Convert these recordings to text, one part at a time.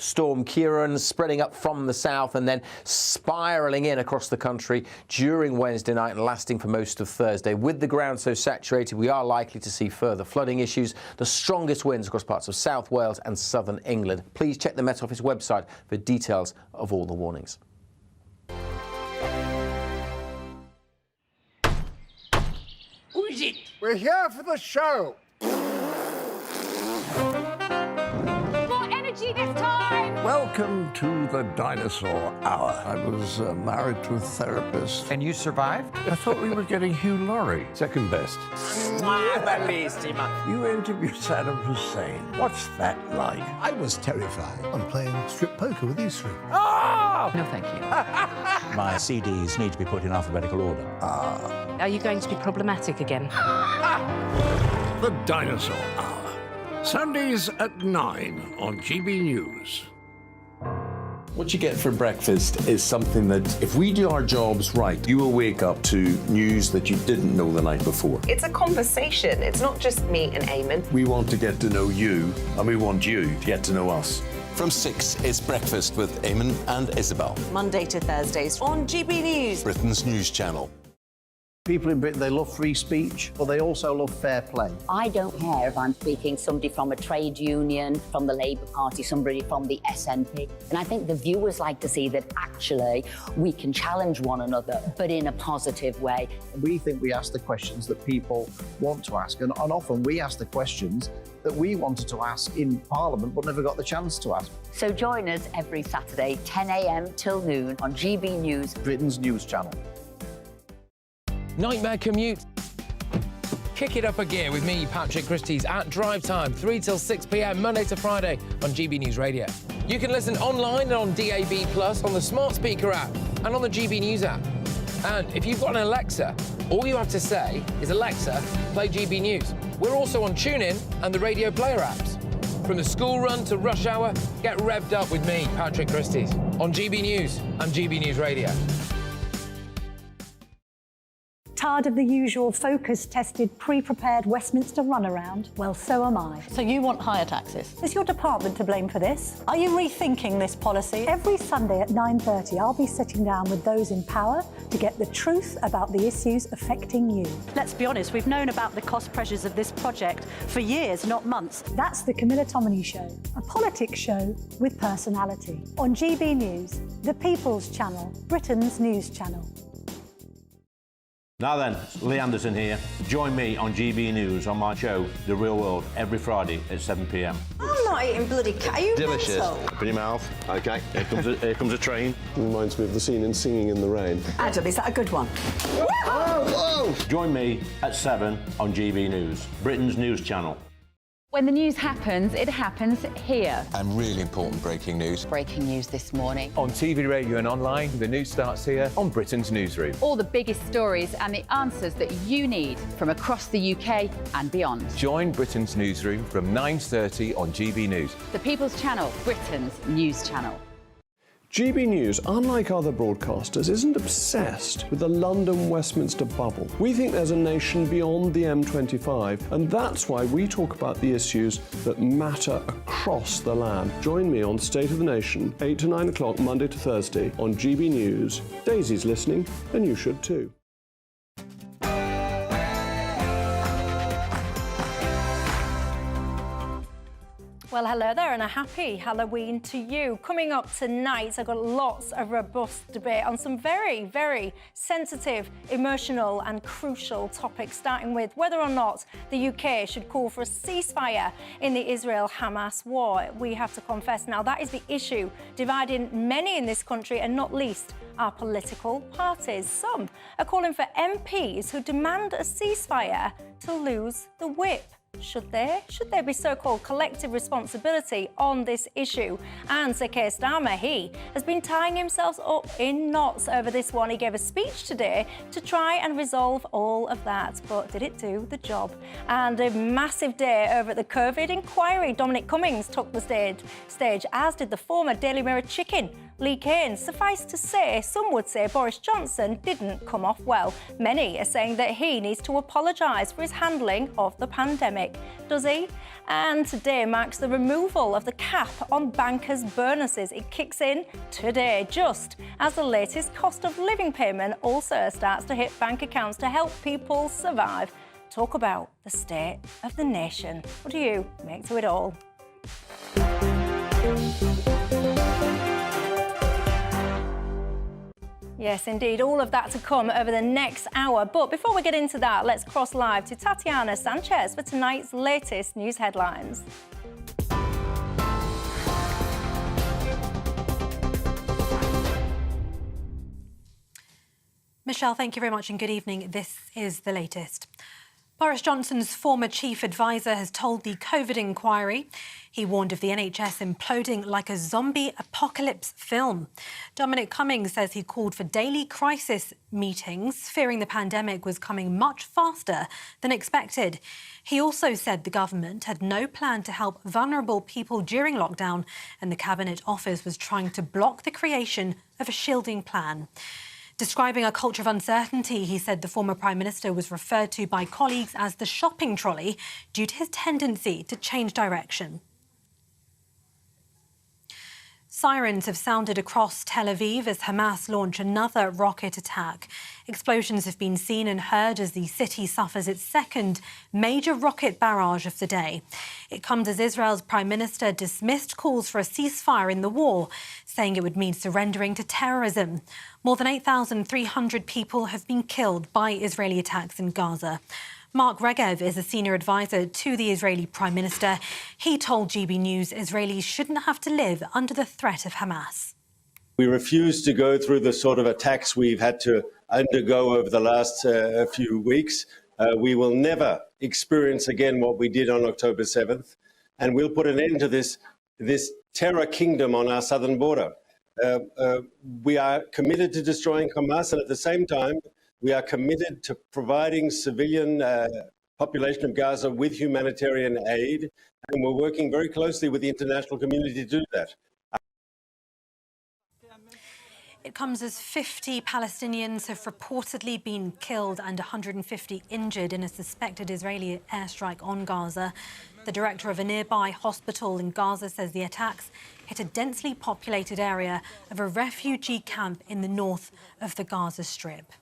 Storm Kieran spreading up from the south and then spiralling in across the country during Wednesday night and lasting for most of Thursday. With the ground so saturated, we are likely to see further flooding issues, the strongest winds across parts of South Wales and southern England. Please check the Met Office website for details of all the warnings. Who is it? We're here for the show. More energy this time! Welcome to the Dinosaur Hour. I was married to a therapist. And you survived? I thought we were getting Hugh Laurie. Second best. You interviewed Saddam Hussein. What's that like? I was terrified. I'm playing strip poker with you three. Oh! No, thank you. My CDs need to be put in alphabetical order. Are you going to be problematic again? The Dinosaur Hour. Sundays at 9 on GB News. What you get for breakfast is something that, if we do our jobs right, you will wake up to news that you didn't know the night before. It's a conversation. It's not just me and Eamon. We want to get to know you, and we want you to get to know us. From 6, it's Breakfast with Eamon and Isabel. Monday to Thursdays on GB News. Britain's news channel. People in Britain, they love free speech, but they also love fair play. I don't care if I'm speaking somebody from a trade union, from the Labour Party, somebody from the SNP. And I think the viewers like to see that actually we can challenge one another, but in a positive way. We think we ask the questions that people want to ask, and often we ask the questions that we wanted to ask in Parliament but never got the chance to ask. So join us every Saturday, 10 a.m. till noon on GB News, Britain's news channel. Nightmare commute. Kick it up a gear with me, Patrick Christie's, at drive time, 3 till 6 p.m, Monday to Friday on GB News Radio. You can listen online and on DAB+, on the smart speaker app and on the GB News app. And if you've got an Alexa, all you have to say is, Alexa, play GB News. We're also on TuneIn and the Radio Player apps. From the school run to rush hour, get revved up with me, Patrick Christie's, on GB News and GB News Radio. Tired of the usual focus-tested, pre-prepared Westminster runaround? Well, so am I. So you want higher taxes? Is your department to blame for this? Are you rethinking this policy? Every Sunday at 9:30, I'll be sitting down with those in power to get the truth about the issues affecting you. Let's be honest, we've known about the cost pressures of this project for years, not months. That's the Camilla Tominey Show, a politics show with personality. On GB News, the People's Channel, Britain's news channel. Now then, Lee Anderson here. Join me on GB News on my show, The Real World, every Friday at 7 p.m. I'm not eating bloody cat. Are you Delicious. mental? Open your mouth. OK, here comes a train. Reminds me of the scene in Singing in the Rain. Adam, is that a good one? Whoa! Join me at 7 on GB News, Britain's news channel. When the news happens, it happens here. And really important breaking news. breaking news this morning. On TV, radio and online, the news starts here on Britain's Newsroom. All the biggest stories and the answers that you need from across the UK and beyond. Join Britain's Newsroom from 9:30 on GB News. The People's Channel, Britain's news channel. GB News, unlike other broadcasters, isn't obsessed with the London-Westminster bubble. We think there's a nation beyond the M25, and that's why we talk about the issues that matter across the land. Join me on State of the Nation, 8 to 9 o'clock, Monday to Thursday, on GB News. Daisy's listening, and you should too. Well, hello there and a happy Halloween to you. Coming up tonight, I've got lots of robust debate on some very, very sensitive, emotional and crucial topics, starting with whether or not the UK should call for a ceasefire in the Israel-Hamas war. We have to confess now that is the issue dividing many in this country, and not least our political parties. Some are calling for MPs who demand a ceasefire to lose the whip. Should there be so-called collective responsibility on this issue? And Sir Keir Starmer, he has been tying himself up in knots over this one. He gave a speech today to try and resolve all of that, but did it do the job? And a massive day over at the COVID inquiry. Dominic Cummings took the stage, as did the former Daily Mirror chicken, Lee Kane. Suffice to say, some would say Boris Johnson didn't come off well. Many are saying that he needs to apologise for his handling of the pandemic. stick, does he? And today marks the removal of the cap on bankers' bonuses. It kicks in today, just as the latest cost of living payment also starts to hit bank accounts to help people survive. Talk about the state of the nation. What do you make to it all? Yes, indeed. All of that to come over the next hour. But before we get into that, let's cross live to Tatiana Sanchez for tonight's latest news headlines. Michelle, thank you very much and good evening. This is the latest. Boris Johnson's former chief advisor has told the COVID inquiry. He warned of the NHS imploding like a zombie apocalypse film. Dominic Cummings says he called for daily crisis meetings, fearing the pandemic was coming much faster than expected. He also said the government had no plan to help vulnerable people during lockdown, and the Cabinet Office was trying to block the creation of a shielding plan. Describing a culture of uncertainty, he said the former Prime Minister was referred to by colleagues as the shopping trolley due to his tendency to change direction. Sirens have sounded across Tel Aviv as Hamas launch another rocket attack. Explosions have been seen and heard as the city suffers its second major rocket barrage of the day. It comes as Israel's Prime Minister dismissed calls for a ceasefire in the war, saying it would mean surrendering to terrorism. More than 8,300 people have been killed by Israeli attacks in Gaza. Mark Regev is a senior advisor to the Israeli Prime Minister. He told GB News Israelis shouldn't have to live under the threat of Hamas. We refuse to go through the sort of attacks we've had to undergo over the last few weeks. We will never experience again what we did on October 7th, and we'll put an end to this terror kingdom on our southern border. We are committed to destroying Hamas, and at the same time, we are committed to providing civilian population of Gaza with humanitarian aid, and we're working very closely with the international community to do that. It comes as 50 Palestinians have reportedly been killed and 150 injured in a suspected Israeli airstrike on Gaza. The director of a nearby hospital in Gaza says the attacks hit a densely populated area of a refugee camp in the north of the Gaza Strip.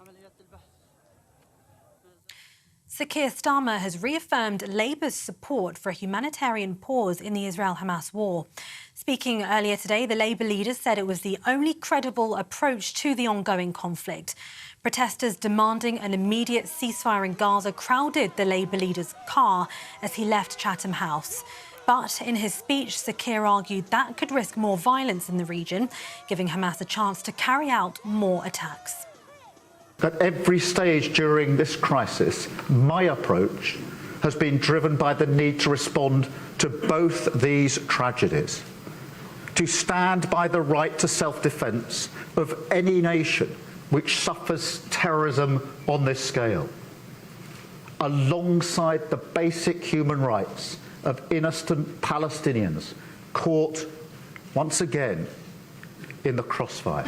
Sir Keir Starmer has reaffirmed Labour's support for a humanitarian pause in the Israel-Hamas war. Speaking earlier today, the Labour leader said it was the only credible approach to the ongoing conflict. Protesters demanding an immediate ceasefire in Gaza crowded the Labour leader's car as he left Chatham House. But in his speech, Sir Keir argued that could risk more violence in the region, giving Hamas a chance to carry out more attacks. At every stage during this crisis, my approach has been driven by the need to respond to both these tragedies, to stand by the right to self-defence of any nation which suffers terrorism on this scale, alongside the basic human rights of innocent Palestinians caught once again in the crossfire.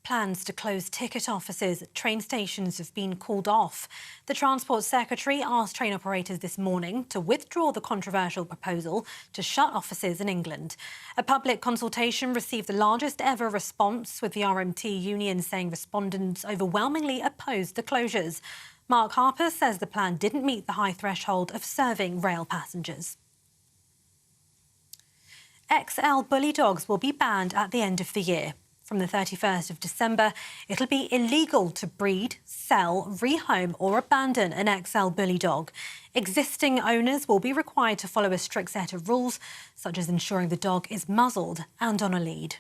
Plans to close ticket offices at train stations have been called off. The Transport Secretary asked train operators this morning to withdraw the controversial proposal to shut offices in England. A public consultation received the largest ever response, with the RMT union saying respondents overwhelmingly opposed the closures. Mark Harper says the plan didn't meet the high threshold of serving rail passengers. XL bully dogs will be banned at the end of the year. From the 31st of December, it'll be illegal to breed, sell, rehome or abandon an XL bully dog. Existing owners will be required to follow a strict set of rules, such as ensuring the dog is muzzled and on a lead.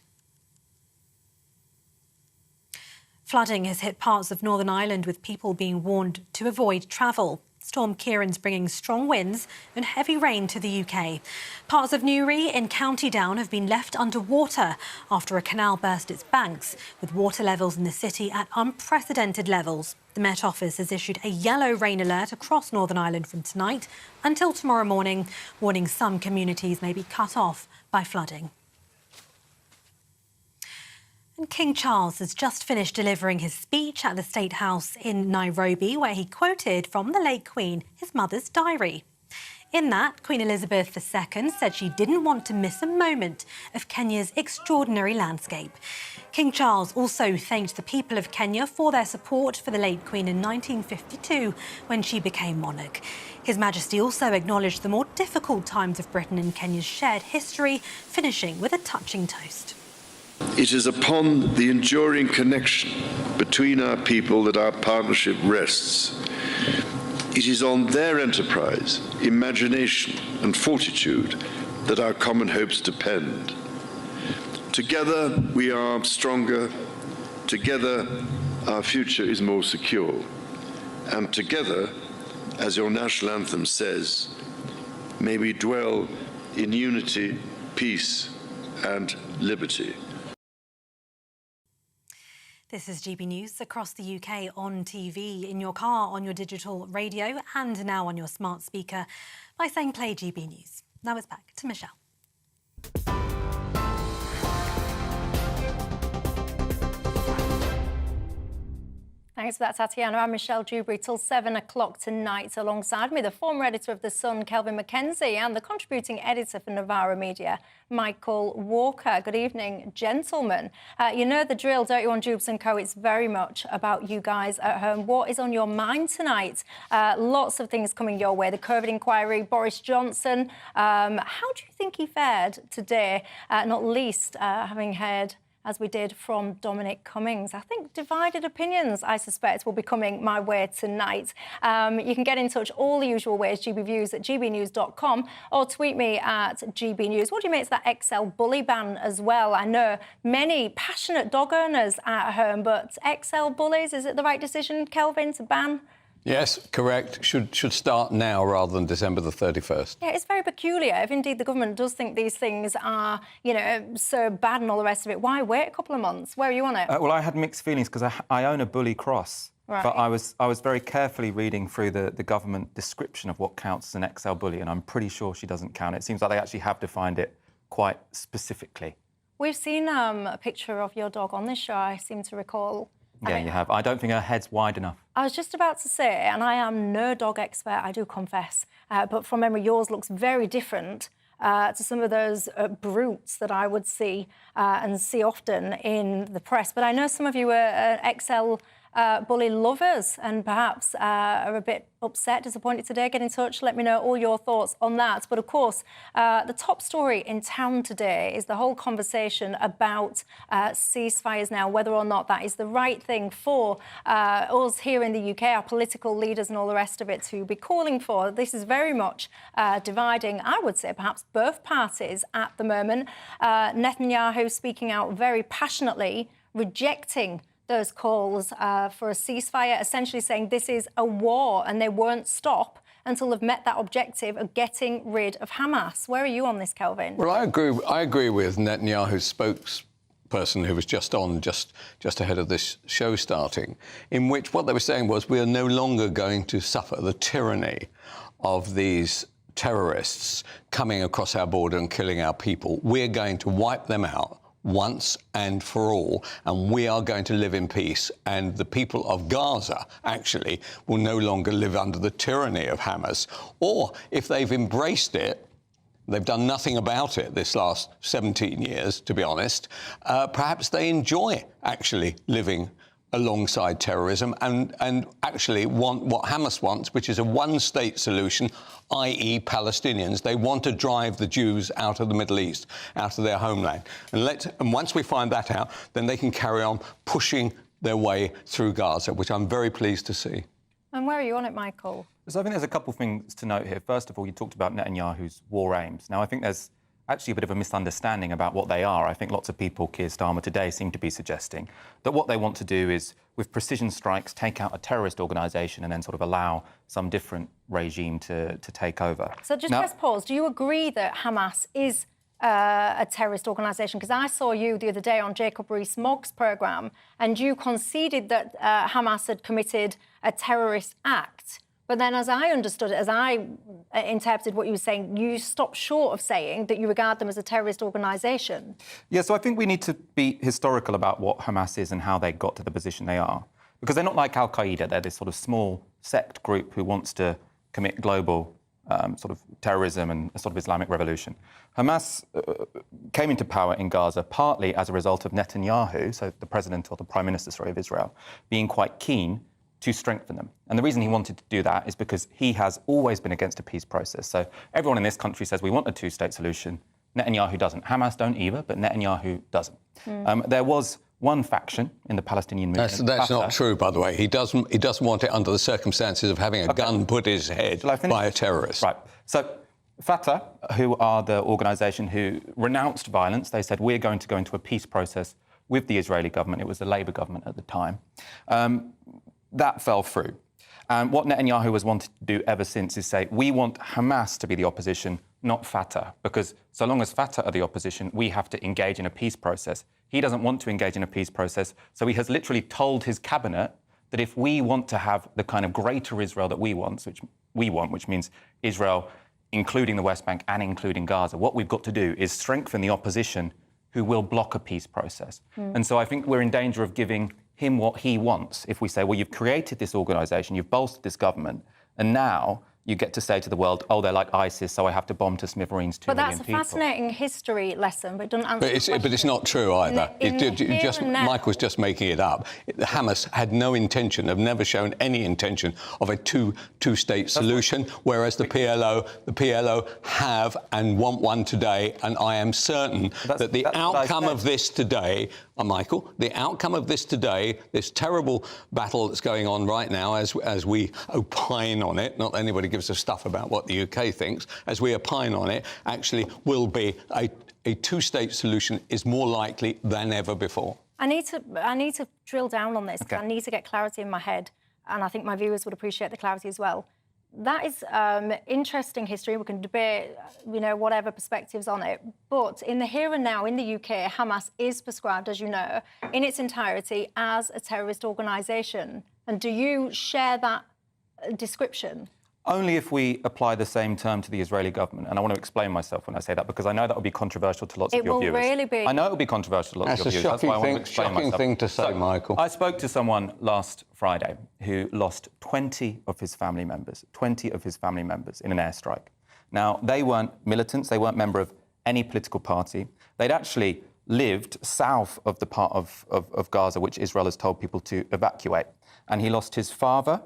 Flooding has hit parts of Northern Ireland, with people being warned to avoid travel. Storm Kieran's bringing strong winds and heavy rain to the UK. Parts of Newry in County Down have been left underwater after a canal burst its banks, with water levels in the city at unprecedented levels. The Met Office has issued a yellow rain alert across Northern Ireland from tonight until tomorrow morning, warning some communities may be cut off by flooding. And King Charles has just finished delivering his speech at the State House in Nairobi, where he quoted from the late Queen his mother's diary. In that, Queen Elizabeth II said she didn't want to miss a moment of Kenya's extraordinary landscape. King Charles also thanked the people of Kenya for their support for the late Queen in 1952 when she became monarch. His Majesty also acknowledged the more difficult times of Britain and Kenya's shared history, finishing with a touching toast. It is upon the enduring connection between our people that our partnership rests. It is on their enterprise, imagination and fortitude that our common hopes depend. Together we are stronger, together our future is more secure, and together, as your national anthem says, may we dwell in unity, peace and liberty. This is GB News across the UK on TV, in your car, on your digital radio and now on your smart speaker by saying play GB News. Now it's back to Michelle. Thanks for that, Tatiana. I'm Michelle Dewberry till 7 o'clock tonight. Alongside me, the former editor of The Sun, Kelvin Mackenzie, and the contributing editor for Novara Media, Michael Walker. Good evening, gentlemen. You know the drill, don't you, on Dewbs & Co? It's very much about you guys at home. What is on your mind tonight? Lots of things coming your way. The COVID inquiry, Boris Johnson. How do you think he fared today? Not least having heard, as we did, from Dominic Cummings. I think divided opinions, I suspect, will be coming my way tonight. You can get in touch all the usual ways, GBViews at gbnews.com, or tweet me at GBNews. What do you make of that XL bully ban as well? I know many passionate dog owners at home, but XL bullies, is it the right decision, Kelvin, to ban? Yes, correct. Should start now rather than December the 31st. Yeah, it's very peculiar. If indeed the government does think these things are, you know, so bad and all the rest of it, why wait a couple of months? Where are you on it? Well, I had mixed feelings because I own a bully cross. Right. But I was very carefully reading through the government description of what counts as an XL bully, and I'm pretty sure she doesn't count. It seems like they actually have defined it quite specifically. We've seen a picture of your dog on this show, I seem to recall. Yeah, you have. I don't think her head's wide enough. I was just about to say, and I am no dog expert, I do confess, but from memory, yours looks very different to some of those brutes that I would see and see often in the press. But I know some of you are XL bully lovers and perhaps are a bit upset, disappointed today. Get in touch, let me know all your thoughts on that. But of course, the top story in town today is the whole conversation about ceasefires now, whether or not that is the right thing for us here in the UK, our political leaders and all the rest of it to be calling for. This is very much dividing, I would say, perhaps both parties at the moment. Netanyahu speaking out very passionately, rejecting those calls for a ceasefire, essentially saying this is a war and they won't stop until they've met that objective of getting rid of Hamas. Where are you on this, Kelvin? Well, I agree with Netanyahu's spokesperson who was just on just ahead of this show starting, in which what they were saying was we are no longer going to suffer the tyranny of these terrorists coming across our border and killing our people. We're going to wipe them out once and for all, and we are going to live in peace. And the people of Gaza, actually, will no longer live under the tyranny of Hamas. Or, if they've embraced it, they've done nothing about it this last 17 years, to be honest, perhaps they enjoy actually living alongside terrorism and actually want what Hamas wants, which is a one-state solution, i.e. Palestinians. They want to drive the Jews out of the Middle East, out of their homeland. And once we find that out, then they can carry on pushing their way through Gaza, which I'm very pleased to see. And where are you on it, Michael? So I think there's a couple of things to note here. First of all, you talked about Netanyahu's war aims. Now, I think there's actually a bit of a misunderstanding about what they are. I think lots of people, Keir Starmer today, seem to be suggesting that what they want to do is, with precision strikes, take out a terrorist organisation and then sort of allow some different regime to take over. So just press pause. Do you agree that Hamas is a terrorist organisation? Because I saw you the other day on Jacob Rees-Mogg's programme and you conceded that Hamas had committed a terrorist act. But then as I understood it, as I interpreted what you were saying, you stopped short of saying that you regard them as a terrorist organisation. Yeah, so I think we need to be historical about what Hamas is and how they got to the position they are. Because they're not like Al-Qaeda. They're this sort of small sect group who wants to commit global sort of terrorism and a sort of Islamic revolution. Hamas came into power in Gaza partly as a result of Netanyahu, so the president or the prime minister, sorry, of Israel, being quite keen to strengthen them. And the reason he wanted to do that is because he has always been against a peace process. So everyone in this country says we want a two-state solution. Netanyahu doesn't. Hamas don't either, but Netanyahu doesn't. There was one faction in the Palestinian movement. That's not true, by the way. He doesn't want it under the circumstances of having a gun put in his head by a terrorist. Right. So Fatah, who are the organisation who renounced violence, they said we're going to go into a peace process with the Israeli government. It was the Labour government at the time. That fell through. And what Netanyahu has wanted to do ever since is say, we want Hamas to be the opposition, not Fatah, because so long as Fatah are the opposition, we have to engage in a peace process. He doesn't want to engage in a peace process, so he has literally told his cabinet that if we want to have the kind of greater Israel that we want, which means Israel including the West Bank and including Gaza, what we've got to do is strengthen the opposition who will block a peace process. And so I think we're in danger of giving him what he wants if we say, well, you've created this organisation, you've bolstered this government, and now you get to say to the world, oh, they're like ISIS, so I have to bomb to smithereens 2 million people. But that's a fascinating history lesson, but it doesn't answer the question. But it's not true either. Michael's just making it up. Hamas had no intention, have never shown any intention of a two-state solution, whereas the PLO have and want one today, and I am certain that the outcome of this today, Michael, the outcome of this today, this terrible battle that's going on right now as we opine on it, not that anybody gives a stuff about what the UK thinks, as we opine on it, actually will be a two-state solution is more likely than ever before. I need to drill down on this. Okay. I need to get clarity in my head, and I think my viewers would appreciate the clarity as well. That is interesting history. We can debate, whatever perspectives on it. But in the here and now, in the UK, Hamas is prescribed, as you know, in its entirety as a terrorist organisation. And do you share that description? Only if we apply the same term to the Israeli government. And I want to explain myself when I say that, because I know that will be controversial to lots of your viewers. It will really be. I know it will be controversial to lots of your viewers. That's why I want to explain myself. Shocking thing to say, Michael. I spoke to someone last Friday who lost 20 of his family members in an airstrike. Now, they weren't militants. They weren't member of any political party. They'd actually lived south of the part of Gaza, which Israel has told people to evacuate. And he lost his father,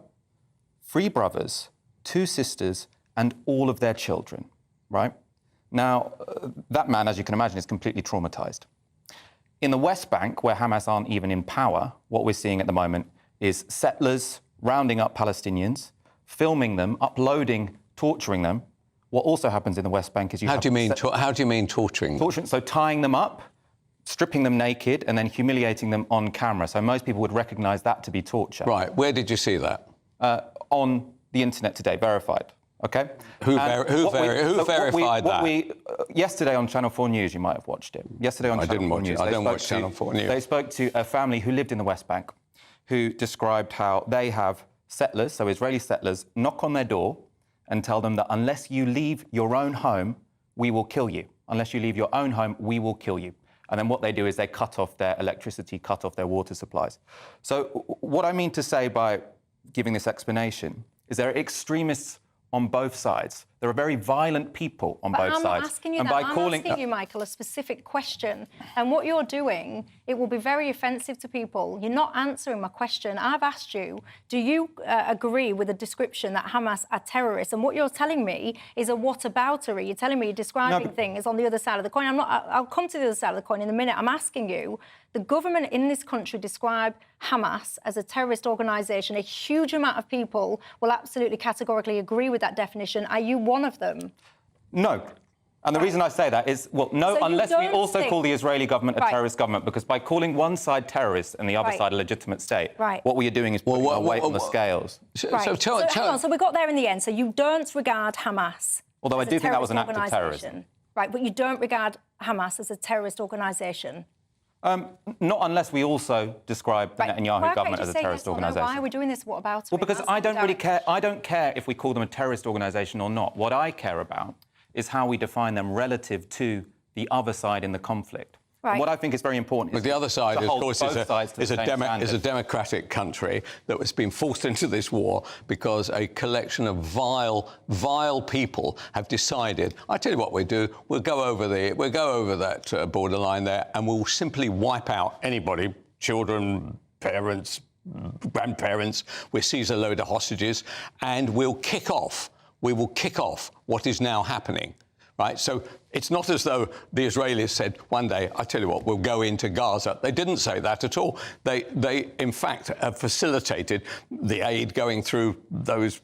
3 brothers, 2 sisters, and all of their children, right? Now, that man, as you can imagine, is completely traumatised. In the West Bank, where Hamas aren't even in power, what we're seeing at the moment is settlers rounding up Palestinians, filming them, uploading, torturing them. What also happens in the West Bank is How do you mean torturing? Torturing, so tying them up, stripping them naked, and then humiliating them on camera. So most people would recognise that to be torture. Right. Where did you see that? On the internet today, verified. Okay. Who verified that? Yesterday on Channel 4 News, you might have watched it. Yesterday on Channel 4 News, I don't watch Channel 4 News. They spoke to a family who lived in the West Bank, who described how they have settlers, so Israeli settlers, knock on their door and tell them that unless you leave your own home, we will kill you. Unless you leave your own home, we will kill you. And then what they do is they cut off their electricity, cut off their water supplies. So what I mean to say by giving this explanation is there are extremists on both sides. There are very violent people on both sides. I'm not asking you that. I'm asking you, Michael, a specific question. And what you're doing, it will be very offensive to people. You're not answering my question. I've asked you, do you agree with the description that Hamas are terrorists? And what you're telling me is a whataboutery. You're telling me you're describing things on the other side of the coin. I'll come to the other side of the coin in a minute. I'm asking you, the government in this country described Hamas as a terrorist organisation. A huge amount of people will absolutely categorically agree with that definition. Are you one of them? No. And the reason I say that is, well, no, so unless we also call the Israeli government a terrorist government, because by calling one side terrorist and the other side a legitimate state, what we are doing is putting our weight on the scales. So we got there in the end. So you don't regard Hamas Although I do think that was an act of terrorism. Right, but you don't regard Hamas as a terrorist organisation? Not unless we also describe the Netanyahu government as a terrorist organisation. Why are we doing this? What about it? Well, because I don't really care. I don't care if we call them a terrorist organisation or not. What I care about is how we define them relative to the other side in the conflict. Right. What I think is very important is the other side, of course, is a a democratic country that has been forced into this war because a collection of vile people have decided, I tell you what we do, we'll go over that borderline there and we'll simply wipe out anybody, children, parents, grandparents, we'll seize a load of hostages and we will kick off what is now happening. Right, so it's not as though the Israelis said one day, I tell you what, we'll go into Gaza. They didn't say that at all. They in fact, have facilitated the aid going through those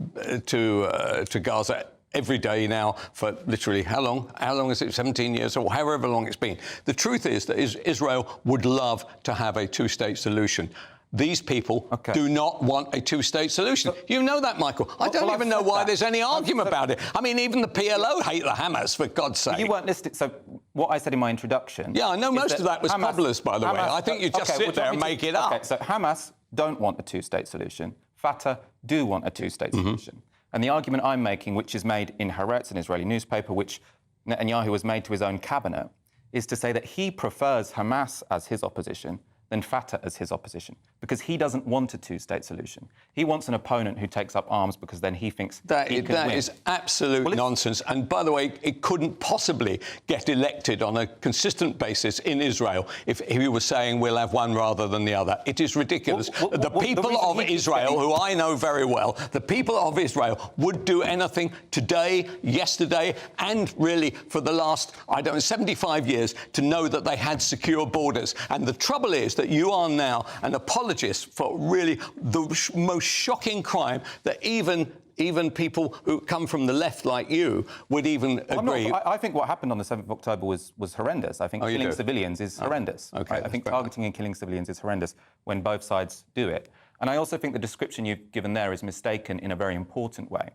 to Gaza every day now for literally how long? How long is it? 17 years or however long it's been. The truth is that Israel would love to have a two-state solution. These people do not want a two-state solution. You know that, Michael. I don't even know why there's any argument about it. I mean, even the PLO hate the Hamas, for God's sake. You weren't listening. So what I said in my introduction... Yeah, I know most of that was populist, by the way. I think you just sit there and make it up. OK, so Hamas don't want a two-state solution. Fatah do want a two-state solution. And the argument I'm making, which is made in Haaretz, an Israeli newspaper, which Netanyahu has made to his own cabinet, is to say that he prefers Hamas as his opposition than Fatah as his opposition, because he doesn't want a two-state solution. He wants an opponent who takes up arms because then he thinks that is absolute nonsense. And by the way, it couldn't possibly get elected on a consistent basis in Israel if he was saying we'll have one rather than the other. It is ridiculous. The people of Israel, who I know very well, the people of Israel would do anything today, yesterday, and really for the last, 75 years to know that they had secure borders. And the trouble is that you are now an apologist for really the most shocking crime that even people who come from the left like you would even agree. I think what happened on the 7th of October was horrendous. I think killing civilians is horrendous. Okay, right? I think targeting and killing civilians is horrendous when both sides do it. And I also think the description you've given there is mistaken in a very important way.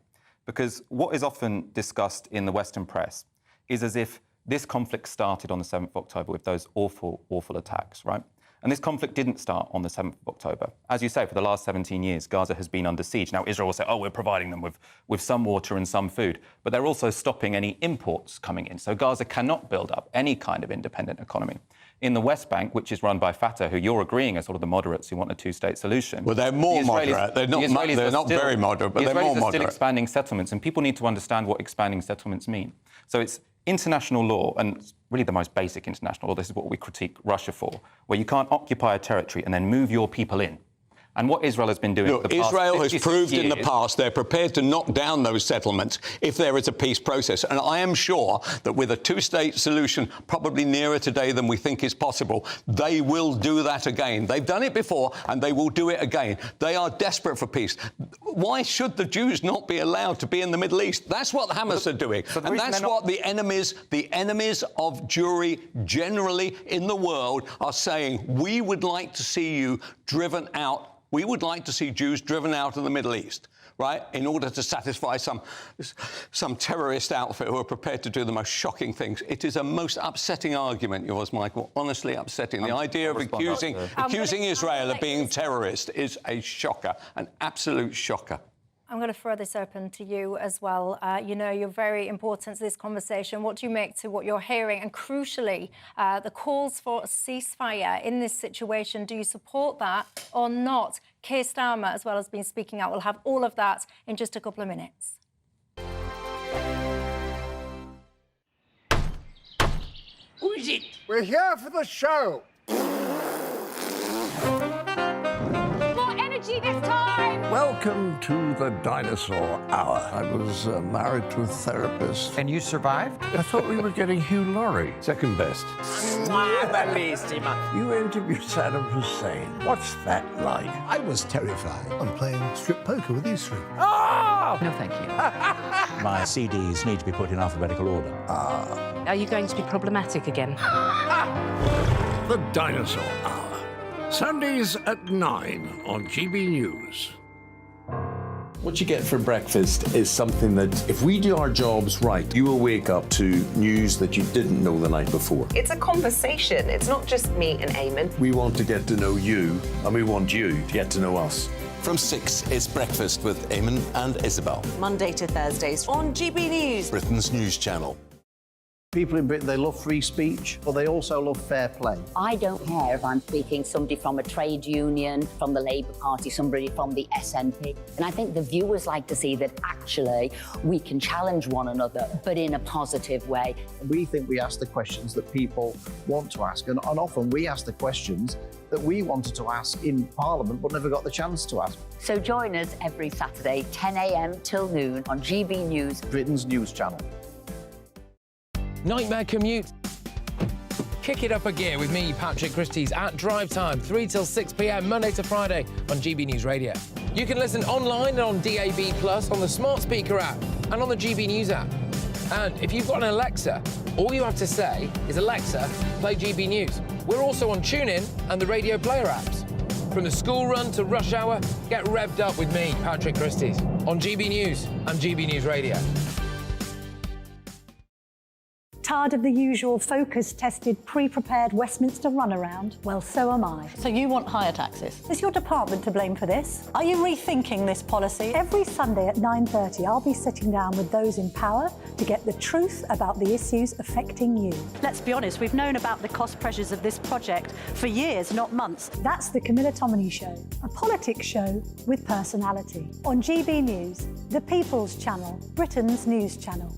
Because what is often discussed in the Western press is as if this conflict started on the 7th of October with those awful, awful attacks, right? And this conflict didn't start on the 7th of October. As you say, for the last 17 years, Gaza has been under siege. Now, Israel will say, oh, we're providing them with some water and some food. But they're also stopping any imports coming in. So Gaza cannot build up any kind of independent economy. In the West Bank, which is run by Fatah, who you're agreeing are sort of the moderates who want a two-state solution. Well, they're more moderate. They're not very moderate, but they're more moderate. The Israelis are still expanding settlements, and people need to understand what expanding settlements mean. So it's international law, and really the most basic international law, this is what we critique Russia for, where you can't occupy a territory and then move your people in. And what Israel has been doing for the past Israel has proved years, in the past they're prepared to knock down those settlements if there is a peace process. And I am sure that with a two-state solution probably nearer today than we think is possible, they will do that again. They've done it before and they will do it again. They are desperate for peace. Why should the Jews not be allowed to be in the Middle East? That's what the Hamas are doing. And that's what the enemies of Jewry generally in the world are saying. We would like to see you driven out. We would like to see Jews driven out of the Middle East, right, in order to satisfy some terrorist outfit who are prepared to do the most shocking things. It is a most upsetting argument, yours, Michael, honestly upsetting. The idea of accusing Israel of being terrorist is a shocker, an absolute shocker. I'm going to throw this open to you as well. You know, you're very important to this conversation. What do you make to what you're hearing? And crucially, the calls for a ceasefire in this situation, do you support that or not? Keir Starmer, as well, has been speaking out. We'll have all of that in just a couple of minutes. Who is it? We're here for the show. More energy this time! Welcome to the Dinosaur Hour. I was married to a therapist. And you survived? I thought we were getting Hugh Laurie. Second best. You interviewed Saddam Hussein. What's that like? I was terrified. I'm playing strip poker with these three. Oh! No, thank you. My CDs need to be put in alphabetical order. Are you going to be problematic again? The Dinosaur Hour. Sundays at 9 on GB News. What you get for breakfast is something that, if we do our jobs right, you will wake up to news that you didn't know the night before. It's a conversation. It's not just me and Eamon. We want to get to know you, and we want you to get to know us. From 6, it's Breakfast with Eamon and Isabel. Monday to Thursdays on GB News. Britain's news channel. People in Britain, they love free speech, but they also love fair play. I don't care if I'm speaking somebody from a trade union, from the Labour Party, somebody from the SNP. And I think the viewers like to see that actually we can challenge one another, but in a positive way. We think we ask the questions that people want to ask, and often we ask the questions that we wanted to ask in Parliament but never got the chance to ask. So join us every Saturday, 10 a.m. till noon on GB News, Britain's news channel. Nightmare commute? Kick it up a gear with me, Patrick Christie's at Drive Time, 3 till 6 p.m, Monday to Friday on GB News Radio. You can listen online and on DAB+, on the smart speaker app and on the GB News app. And if you've got an Alexa, all you have to say is, Alexa, play GB News. We're also on TuneIn and the Radio Player apps. From the school run to rush hour, get revved up with me, Patrick Christie's, on GB News and GB News Radio. Tired of the usual focus-tested, pre-prepared Westminster runaround? Well, so am I. So you want higher taxes? Is your department to blame for this? Are you rethinking this policy? Every Sunday at 9:30, I'll be sitting down with those in power to get the truth about the issues affecting you. Let's be honest, we've known about the cost pressures of this project for years, not months. That's the Camilla Tominey Show, a politics show with personality. On GB News, the People's Channel, Britain's news channel.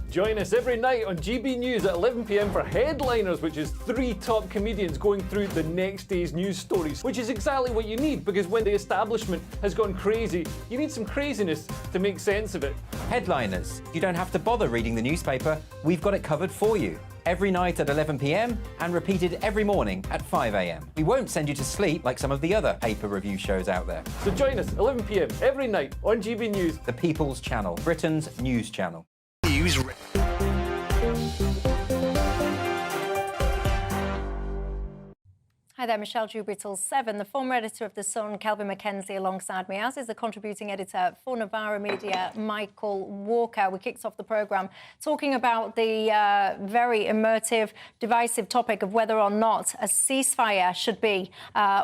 Join us every night on GB News at 11 p.m. for Headliners, which is 3 top comedians going through the next day's news stories, which is exactly what you need, because when the establishment has gone crazy, you need some craziness to make sense of it. Headliners. You don't have to bother reading the newspaper. We've got it covered for you. Every night at 11 p.m. and repeated every morning at 5 a.m. We won't send you to sleep like some of the other paper review shows out there. So join us 11 p.m. every night on GB News. The People's Channel, Britain's news channel. News. Hi there, Michelle Dewberry till 7. The former editor of The Sun, Kelvin Mackenzie, alongside me, as is the contributing editor for Novara Media, Michael Walker. We kicked off the programme talking about the very emotive, divisive topic of whether or not a ceasefire should be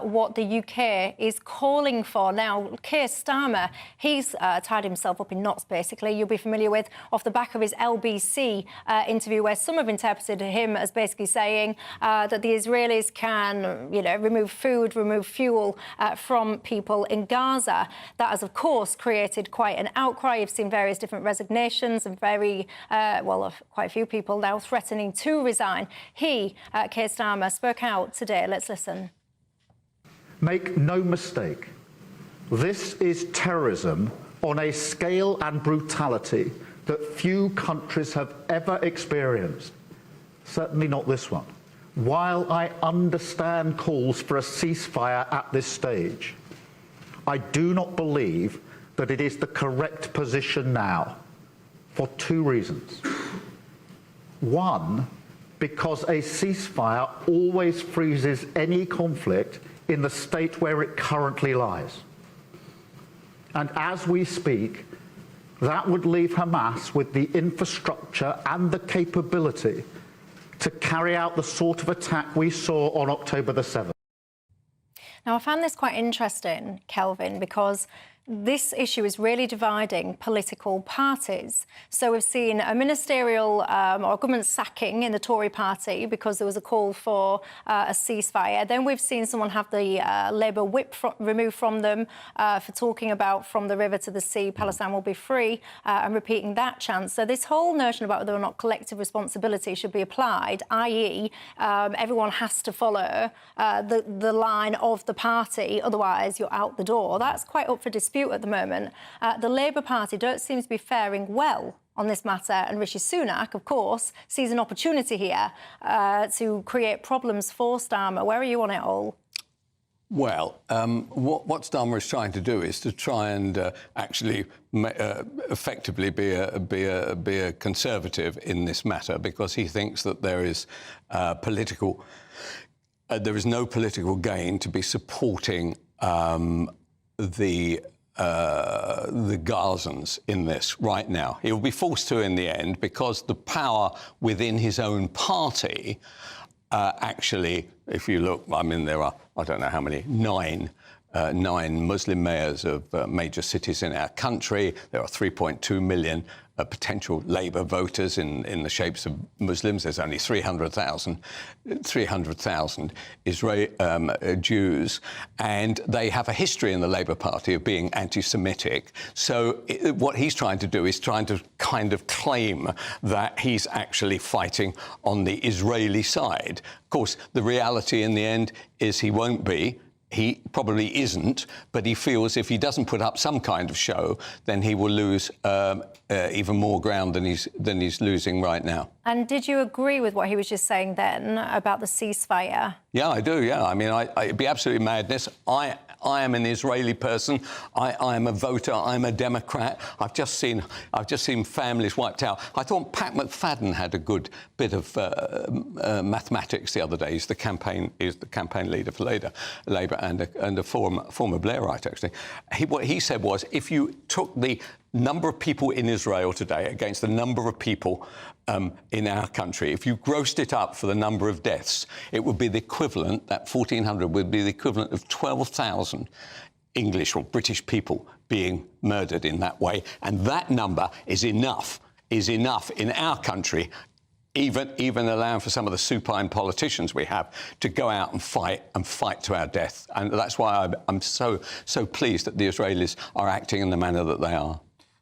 what the UK is calling for. Now, Keir Starmer, he's tied himself up in knots, basically. You'll be familiar with off the back of his LBC interview, where some have interpreted him as basically saying that the Israelis can remove food, remove fuel from people in Gaza. That has, of course, created quite an outcry. You've seen various different resignations and quite a few people now threatening to resign. He, Keir Starmer, spoke out today. Let's listen. Make no mistake, this is terrorism on a scale and brutality that few countries have ever experienced. Certainly not this one. While I understand calls for a ceasefire at this stage, I do not believe that it is the correct position now, for 2 reasons. One, because a ceasefire always freezes any conflict in the state where it currently lies. And as we speak, that would leave Hamas with the infrastructure and the capability to carry out the sort of attack we saw on October the 7th. Now, I found this quite interesting, Kelvin, because this issue is really dividing political parties. So we've seen a ministerial or government sacking in the Tory party because there was a call for a ceasefire. Then we've seen someone have the Labour whip removed from them for talking about from the river to the sea, Palestine will be free, and repeating that chant. So this whole notion about whether or not collective responsibility should be applied, i.e. everyone has to follow the line of the party, otherwise you're out the door, that's quite up for dispute at the moment. The Labour Party don't seem to be faring well on this matter, and Rishi Sunak, of course, sees an opportunity here to create problems for Starmer. Where are you on it all? Well, what Starmer is trying to do is to try and actually effectively be a conservative in this matter, because he thinks that there is no political gain to be supporting the Gazans in this right now. He will be forced to in the end because the power within his own party actually, if you look, I mean, there are, I don't know how many, nine Muslim mayors of major cities in our country. There are 3.2 million potential Labour voters in the shapes of Muslims. There's only 300,000 Jews, and they have a history in the Labour Party of being anti-Semitic. So what he's trying to do is trying to kind of claim that he's actually fighting on the Israeli side. Of course, the reality in the end is he won't be. He probably isn't, but he feels if he doesn't put up some kind of show, then he will lose even more ground than he's losing right now. And did you agree with what he was just saying then about the ceasefire? Yeah, I do, yeah. I mean, it'd be absolutely madness. I am an Israeli person. I am a voter. I'm a Democrat. I've just seen families wiped out. I thought Pat McFadden had a good bit of mathematics the other day. He's the campaign leader for Labour and a former Blairite, actually. What he said was, if you took the number of people in Israel today against the number of people in our country, if you grossed it up for the number of deaths, it would be the equivalent, that 1,400 would be the equivalent of 12,000 English or British people being murdered in that way. And that number is enough in our country, even allowing for some of the supine politicians we have to go out and fight to our death. And that's why I'm so pleased that the Israelis are acting in the manner that they are.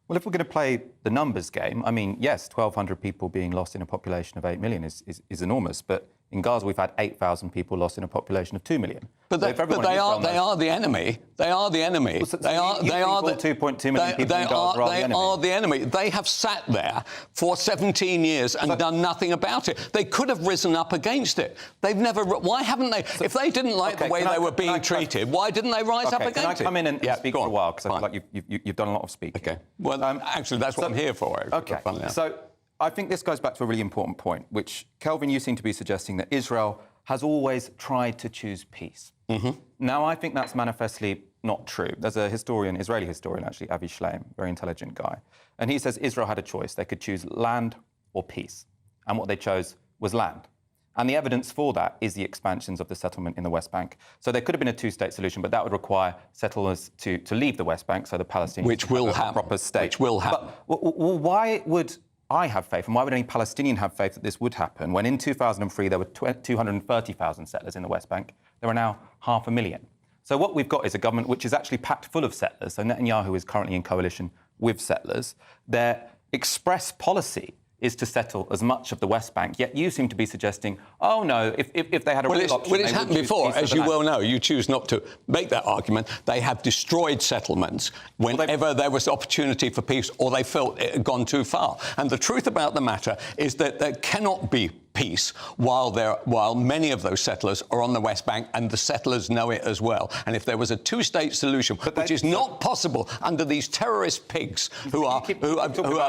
Well, if we're going to play the numbers game, I mean, yes, 1,200 people being lost in a population of 8 million is enormous, but in Gaza we've had 8,000 people lost in a population of 2 million. But they are the enemy. They are the enemy. Well, so they are the 2.2 million people in Gaza are the enemy. They are the enemy. They have sat there for 17 years and done nothing about it. They could have risen up against it. They've never. Why haven't they? If they didn't like the way they were being treated, why didn't they rise up against it? Can I come in and speak for a while? Because I feel like you've done a lot of speaking. Okay. Well, actually, that's what I'm here for. Okay. So I think this goes back to a really important point, which, Kelvin, you seem to be suggesting that Israel has always tried to choose peace. Mm-hmm. Now, I think that's manifestly not true. There's a Israeli historian, actually, Avi Shleim, very intelligent guy, and he says Israel had a choice. They could choose land or peace, and what they chose was land. And the evidence for that is the expansions of the settlement in the West Bank. So there could have been a two-state solution, but that would require settlers to leave the West Bank, so the Palestinians which will have a proper state. Which will happen. But why would I have faith, and why would any Palestinian have faith that this would happen, when in 2003 there were 230,000 settlers in the West Bank? There are now 500,000. So what we've got is a government which is actually packed full of settlers. So Netanyahu is currently in coalition with settlers. Their express policy is to settle as much of the West Bank, yet you seem to be suggesting, oh no, if they had a real option... Well, it's happened before, as you well know. You choose not to make that argument. They have destroyed settlements whenever there was opportunity for peace or they felt it had gone too far. And the truth about the matter is that there cannot be peace while many of those settlers are on the West Bank, and the settlers know it as well. And if there was a two-state solution, which is not possible under these terrorist pigs who are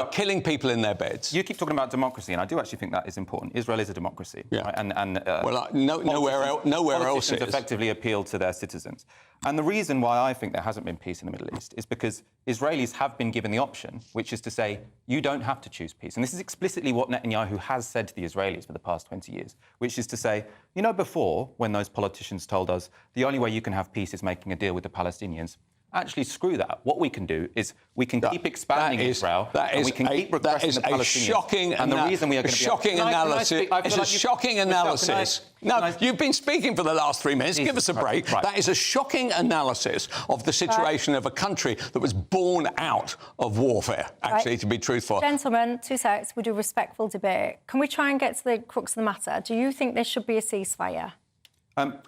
killing people in their beds. You keep talking about democracy, and I do actually think that is important. Israel is a democracy. Yeah. Right? Nowhere else is. Effectively appeal to their citizens. And the reason why I think there hasn't been peace in the Middle East is because Israelis have been given the option, which is to say, you don't have to choose peace. And this is explicitly what Netanyahu has said to the Israelis for the past 20 years, which is to say, you know, before, when those politicians told us the only way you can have peace is making a deal with the Palestinians, actually, screw that. What we can do is we can keep expanding Israel, and we can keep regressing the Palestinians. And the reason we are going to be... shocking analysis. It's a shocking analysis. No, you've been speaking for the last 3 minutes. Give us a break. Right. That is a shocking analysis of the situation of a country that was born out of warfare, actually, to be truthful. Gentlemen, 2 secs, we'll do respectful debate. Can we try and get to the crux of the matter? Do you think there should be a ceasefire?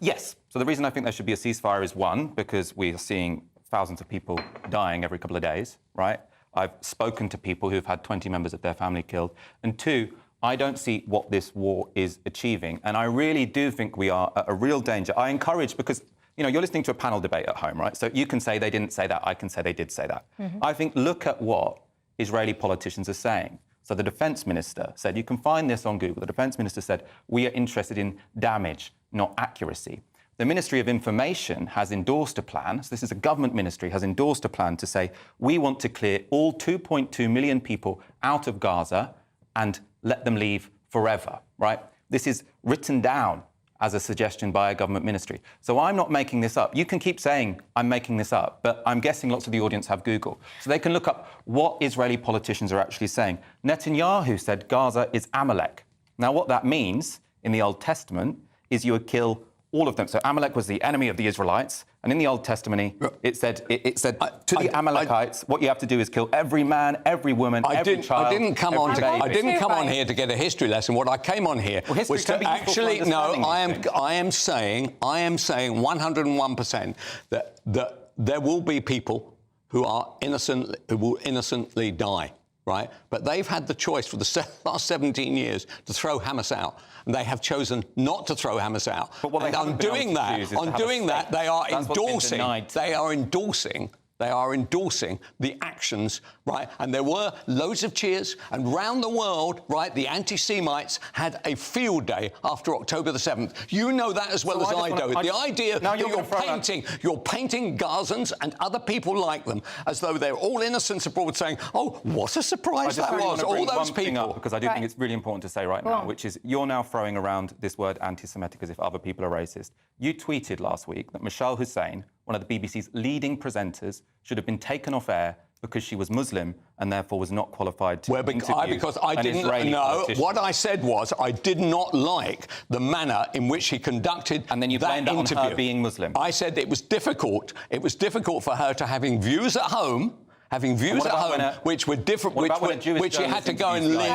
Yes. So the reason I think there should be a ceasefire is, one, because we are seeing thousands of people dying every couple of days, right? I've spoken to people who've had 20 members of their family killed. And two, I don't see what this war is achieving. And I really do think we are at a real danger. I encourage, because, you know, you're listening to a panel debate at home, right? So you can say they didn't say that, I can say they did say that. Mm-hmm. I think, look at what Israeli politicians are saying. So the defence minister said, you can find this on Google, the defence minister said, we are interested in damage, not accuracy. The Ministry of Information has endorsed a plan, so this is a government ministry, has endorsed a plan to say we want to clear all 2.2 million people out of Gaza and let them leave forever, right? This is written down as a suggestion by a government ministry. So I'm not making this up. You can keep saying I'm making this up, but I'm guessing lots of the audience have Google. So they can look up what Israeli politicians are actually saying. Netanyahu said Gaza is Amalek. Now, what that means in the Old Testament is you would kill all of them. So Amalek was the enemy of the Israelites. And in the Old Testament, it said to the Amalekites, what you have to do is kill every man, every woman, every child. I didn't come on here to get a history lesson. What I came on here was to actually I am saying 101% that there will be people who will innocently die. Right? But they've had the choice for the last 17 years to throw Hamas out. And they have chosen not to throw Hamas out. But and on doing that, they are endorsing the actions, right? And there were loads of cheers, and round the world, right, the anti-Semites had a field day after October the 7th. You know that as well as I do. The idea that you're painting Gazans and other people like them as though they're all innocents abroad, saying, oh, what a surprise that was, all those people. Because I do think it's really important to say right now, which is you're now throwing around this word anti-Semitic as if other people are racist. You tweeted last week that Michelle Hussein, one of the BBC's leading presenters, should have been taken off air because she was Muslim and therefore was not qualified to interview because I didn't know. What I said was I did not like the manner in which he conducted and then you blamed that on her being Muslim. I said it was difficult. It was difficult for her to having views at home. Which were different, which she had to go and leave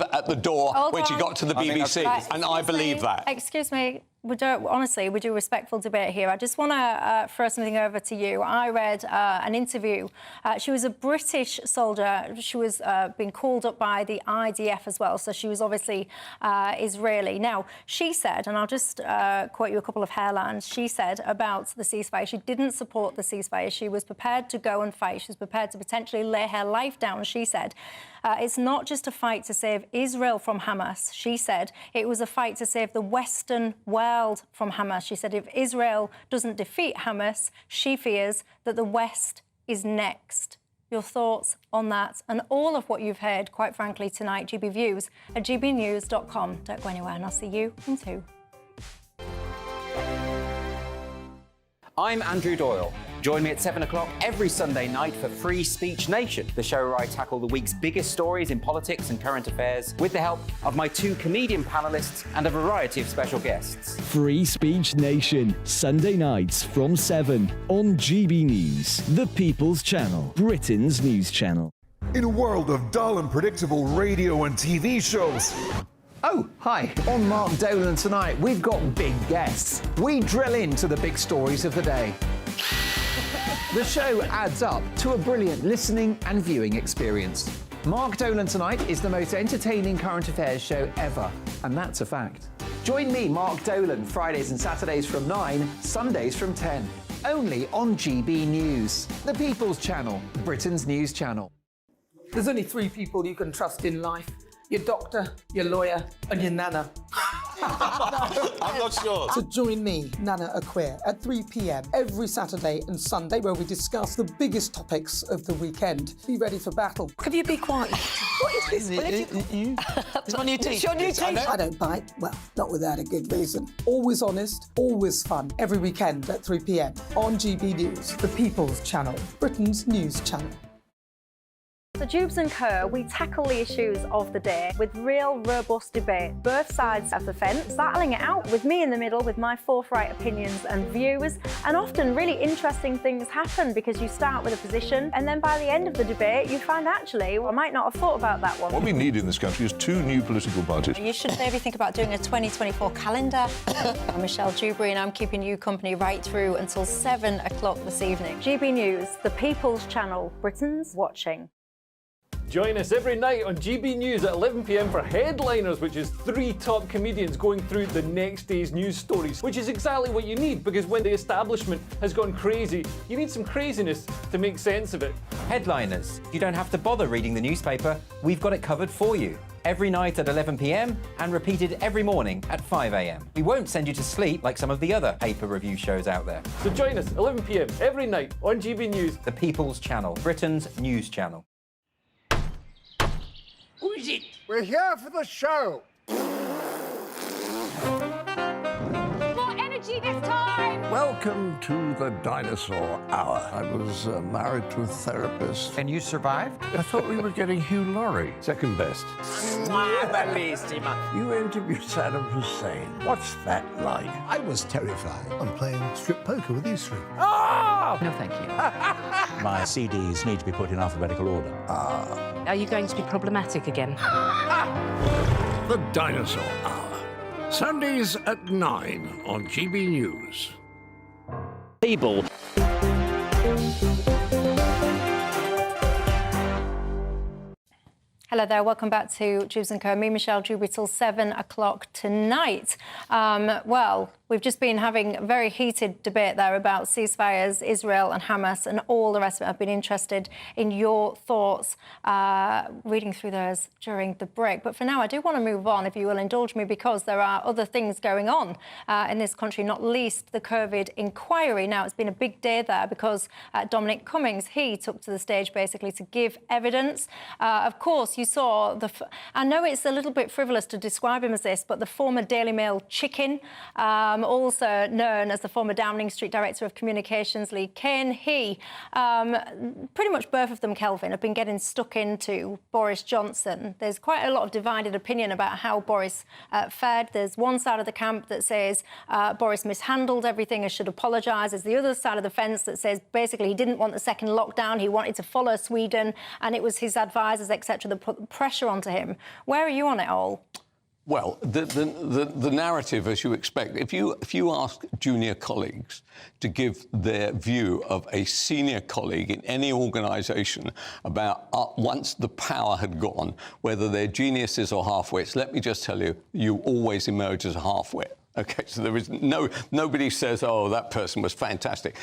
at the door when she got to the BBC, and I believe that. Excuse me. We do respectful debate here. I just want to throw something over to you. I read an interview. She was a British soldier. She was being called up by the IDF as well, so she was obviously Israeli. Now, she said, and I'll just quote you a couple of hairlines, she said about the ceasefire, she didn't support the ceasefire. She was prepared to go and fight. She was prepared to potentially lay her life down. She said, it's not just a fight to save Israel from Hamas. She said it was a fight to save the Western world from Hamas. She said if Israel doesn't defeat Hamas, she fears that the West is next. Your thoughts on that and all of what you've heard, quite frankly, tonight, GB Views at gbnews.com. Don't go anywhere, and I'll see you in 2. I'm Andrew Doyle. Join me at 7 o'clock every Sunday night for Free Speech Nation, the show where I tackle the week's biggest stories in politics and current affairs with the help of my 2 comedian panellists and a variety of special guests. Free Speech Nation, Sunday nights from 7 on GB News, the People's Channel, Britain's news channel. In a world of dull and predictable radio and TV shows. Oh, hi. On Mark Dolan tonight, we've got big guests. We drill into the big stories of the day. The show adds up to a brilliant listening and viewing experience. Mark Dolan Tonight is the most entertaining current affairs show ever, and that's a fact. Join me, Mark Dolan, Fridays and Saturdays from 9, Sundays from 10. Only on GB News, the People's Channel, Britain's news channel. There's only 3 people you can trust in life. Your doctor, your lawyer, and your nana. I'm not sure. So join me, Nana Aquare, at 3 p.m. every Saturday and Sunday, where we discuss the biggest topics of the weekend. Be ready for battle. Could you be quiet? What is this? It's my new teeth. It's your new teeth. I don't bite. Well, not without a good reason. Always honest, always fun. Every weekend at 3 p.m. on GB News, the People's Channel, Britain's news channel. So Dewbs and Co, we tackle the issues of the day with real, robust debate, both sides of the fence, battling it out with me in the middle with my forthright opinions and views. And often really interesting things happen because you start with a position and then by the end of the debate you find actually, well, I might not have thought about that one. What we need in this country is 2 new political parties. You should maybe think about doing a 2024 calendar. I'm Michelle Dewberry and I'm keeping you company right through until 7 o'clock this evening. GB News, the People's Channel, Britain's watching. Join us every night on GB News at 11 p.m. for Headliners, which is 3 top comedians going through the next day's news stories, which is exactly what you need, because when the establishment has gone crazy, you need some craziness to make sense of it. Headliners. You don't have to bother reading the newspaper. We've got it covered for you. every night at 11 p.m. and repeated every morning at 5 a.m. We won't send you to sleep like some of the other paper review shows out there. So join us 11 p.m. every night on GB News. The People's Channel, Britain's news channel. Who is it? We're here for the show. More energy this time! Welcome to the Dinosaur Hour. I was married to a therapist. And you survived? I thought we were getting Hugh Laurie. Second best. You interviewed Saddam Hussein. What's that like? I was terrified. I'm playing strip poker with you three. Oh! No, thank you. My CDs need to be put in alphabetical order. Are you going to be problematic again? The Dinosaur Hour. Sundays at 9 on GB News. People. Hello there, welcome back to Dewbs & Co. Me, Michelle Dewberry, till 7 o'clock tonight. Well, we've just been having a very heated debate there about ceasefires, Israel and Hamas and all the rest of it. I've been interested in your thoughts, reading through those during the break. But for now, I do want to move on, if you will indulge me, because there are other things going on in this country, not least the COVID inquiry. Now, it's been a big day there because Dominic Cummings, he took to the stage basically to give evidence. Of course, you saw I know it's a little bit frivolous to describe him as this, but the former Daily Mail chicken, also known as the former Downing Street Director of Communications, Lee Kane, he, pretty much both of them, Kelvin, have been getting stuck into Boris Johnson. There's quite a lot of divided opinion about how Boris fared. There's one side of the camp that says Boris mishandled everything and should apologise. There's the other side of the fence that says basically he didn't want the second lockdown, he wanted to follow Sweden, and it was his advisors, etc., that put pressure onto him. Where are you on it all? Well, the narrative, as you expect, if you ask junior colleagues to give their view of a senior colleague in any organisation about once the power had gone, whether they're geniuses or half-wits, let me just tell you, you always emerge as a half-wit. OK, so there is nobody says, oh, that person was fantastic.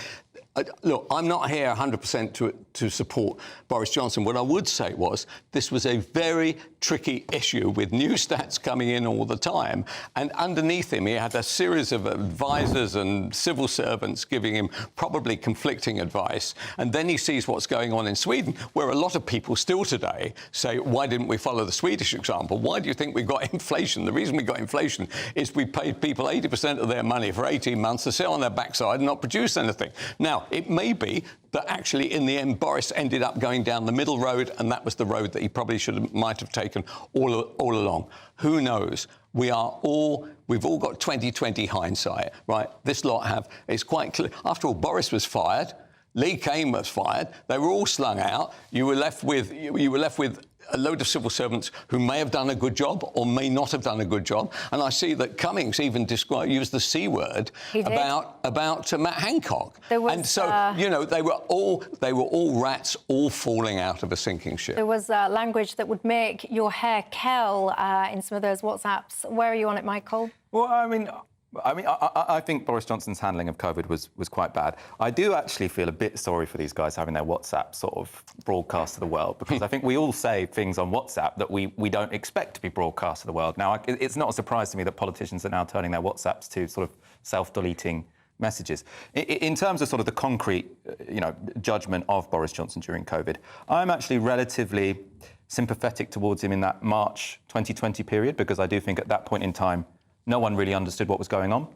Look, I'm not here 100% to support Boris Johnson. What I would say was this was a very tricky issue with new stats coming in all the time. And underneath him, he had a series of advisors and civil servants giving him probably conflicting advice. And then he sees what's going on in Sweden, where a lot of people still today say, why didn't we follow the Swedish example? Why do you think we got inflation? The reason we got inflation is we paid people 80% of their money for 18 months to sit on their backside and not produce anything. Now, it may be that actually, in the end, Boris ended up going down the middle road, and that was the road that he probably might have taken all along. Who knows? We've all got 20/20 hindsight, right? This lot it's quite clear. After all, Boris was fired, Lee Kane was fired. They were all slung out. You were left with a load of civil servants who may have done a good job or may not have done a good job. And I see that Cummings even used the C word about Matt Hancock. And so, you know, they were all rats, all falling out of a sinking ship. There was language that would make your hair curl in some of those WhatsApps. Where are you on it, Michael? Well, I think Boris Johnson's handling of COVID was quite bad. I do actually feel a bit sorry for these guys having their WhatsApp sort of broadcast to the world, because I think we all say things on WhatsApp that we don't expect to be broadcast to the world. Now, it's not a surprise to me that politicians are now turning their WhatsApps to sort of self-deleting messages. In terms of sort of the concrete, judgment of Boris Johnson during COVID, I'm actually relatively sympathetic towards him in that March 2020 period, because I do think at that point in time, no one really understood what was going on.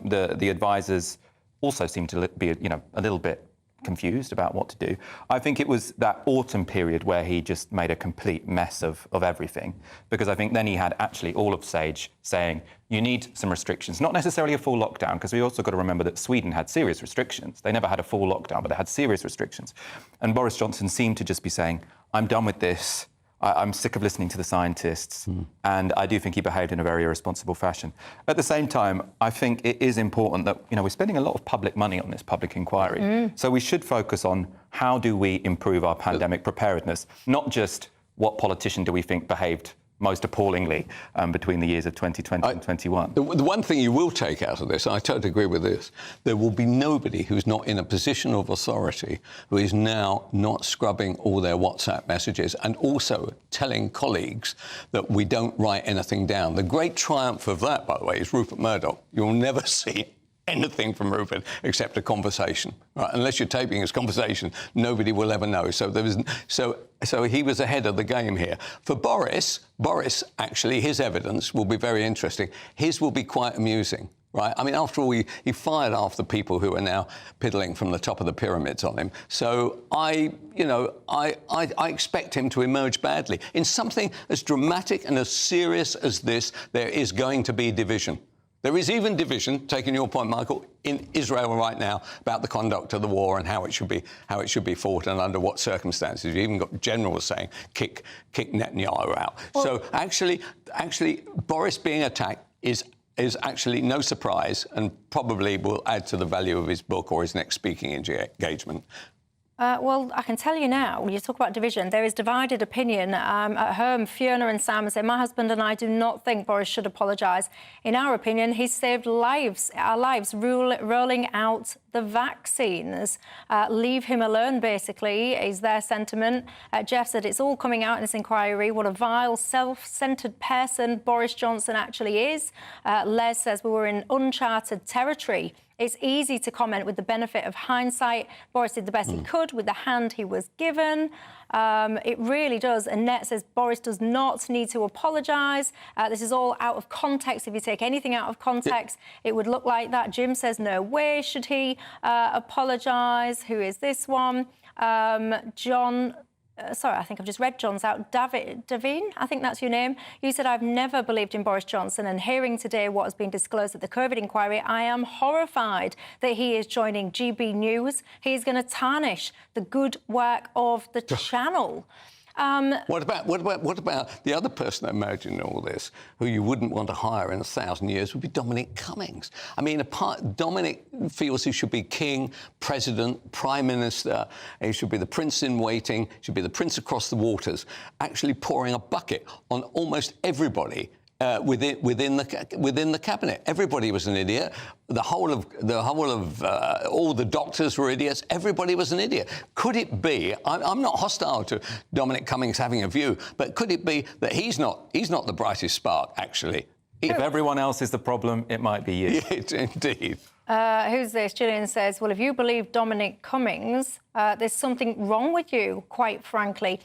The advisors also seemed to be, a little bit confused about what to do. I think it was that autumn period where he just made a complete mess of everything, because I think then he had actually all of Sage saying, you need some restrictions, not necessarily a full lockdown, because we also got to remember that Sweden had serious restrictions. They never had a full lockdown, but they had serious restrictions. And Boris Johnson seemed to just be saying, I'm done with this. I'm sick of listening to the scientists, and I do think he behaved in a very irresponsible fashion. At the same time, I think it is important that, we're spending a lot of public money on this public inquiry. So we should focus on how do we improve our pandemic preparedness, not just what politician do we think behaved most appallingly between the years of 2020 and 21. The one thing you will take out of this, I totally agree with this, there will be nobody who's not in a position of authority who is now not scrubbing all their WhatsApp messages and also telling colleagues that we don't write anything down. The great triumph of that, by the way, is Rupert Murdoch. You'll never see anything from Rupert except a conversation, right? Unless you're taping his conversation, nobody will ever know. So he was ahead of the game here. For Boris, actually, his evidence will be very interesting. His will be quite amusing, right? I mean, after all, he fired half the people who are now piddling from the top of the pyramids on him. So I expect him to emerge badly. In something as dramatic and as serious as this, there is going to be division. There is even division, taking your point, Michael, in Israel right now about the conduct of the war and how it should be fought and under what circumstances. You even got generals saying kick Netanyahu out. Well, so actually, Boris being attacked is actually no surprise and probably will add to the value of his book or his next speaking engagement. Well, I can tell you now, you talk about division, there is divided opinion at home. Fiona and Sam say, my husband and I do not think Boris should apologise. In our opinion, he's saved our lives, rolling out the vaccines. Leave him alone, basically, is their sentiment. Jeff said, it's all coming out in this inquiry. What a vile, self-centred person Boris Johnson actually is. Les says, we were in uncharted territory. It's easy to comment with the benefit of hindsight. Boris did the best he could with the hand he was given. It really does. Annette says Boris does not need to apologise. This is all out of context. If you take anything out of context, it would look like that. Jim says no way should he apologise. Who is this one? John... sorry, I think I've just read John's out. Davine, I think that's your name. You said, I've never believed in Boris Johnson, and hearing today what has been disclosed at the COVID inquiry, I am horrified that he is joining GB News. He's going to tarnish the good work of the channel. What about the other person that emerged in all this, who you wouldn't want to hire in 1,000 years, would be Dominic Cummings. I mean, Dominic feels he should be king, president, prime minister. He should be the prince in waiting, should be the prince across the waters, actually pouring a bucket on almost everybody within the cabinet. Everybody was an idiot. The whole of all the doctors were idiots. Everybody was an idiot. Could it be? I'm not hostile to Dominic Cummings having a view, but could it be that he's not the brightest spark actually? If everyone else is the problem, it might be you. Yes, indeed. Who's this? Gillian says, well, if you believe Dominic Cummings, there's something wrong with you, quite frankly.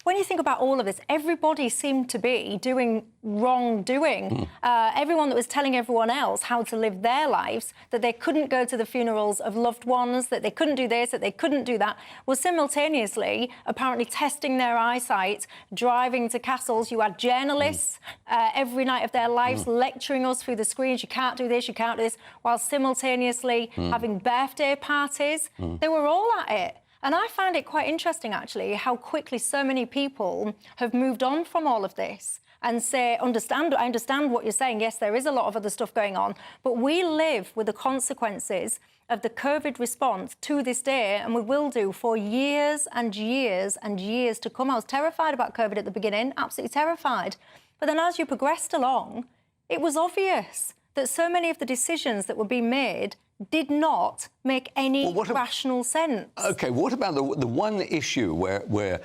When you think about all of this, everybody seemed to be doing wrongdoing. Everyone that was telling everyone else how to live their lives, that they couldn't go to the funerals of loved ones, that they couldn't do this, that they couldn't do that, was simultaneously apparently testing their eyesight, driving to castles. You had journalists every night of their lives lecturing us through the screens, you can't do this, you can't do this, while simultaneously having birthday parties. They were all at it. And I find it quite interesting, actually, how quickly so many people have moved on from all of this and say, I understand what you're saying. Yes, there is a lot of other stuff going on, but we live with the consequences of the COVID response to this day, and we will do for years and years and years to come. I was terrified about COVID at the beginning, absolutely terrified. But then as you progressed along, it was obvious that so many of the decisions that were being made did not make any rational sense. OK, what about the one issue where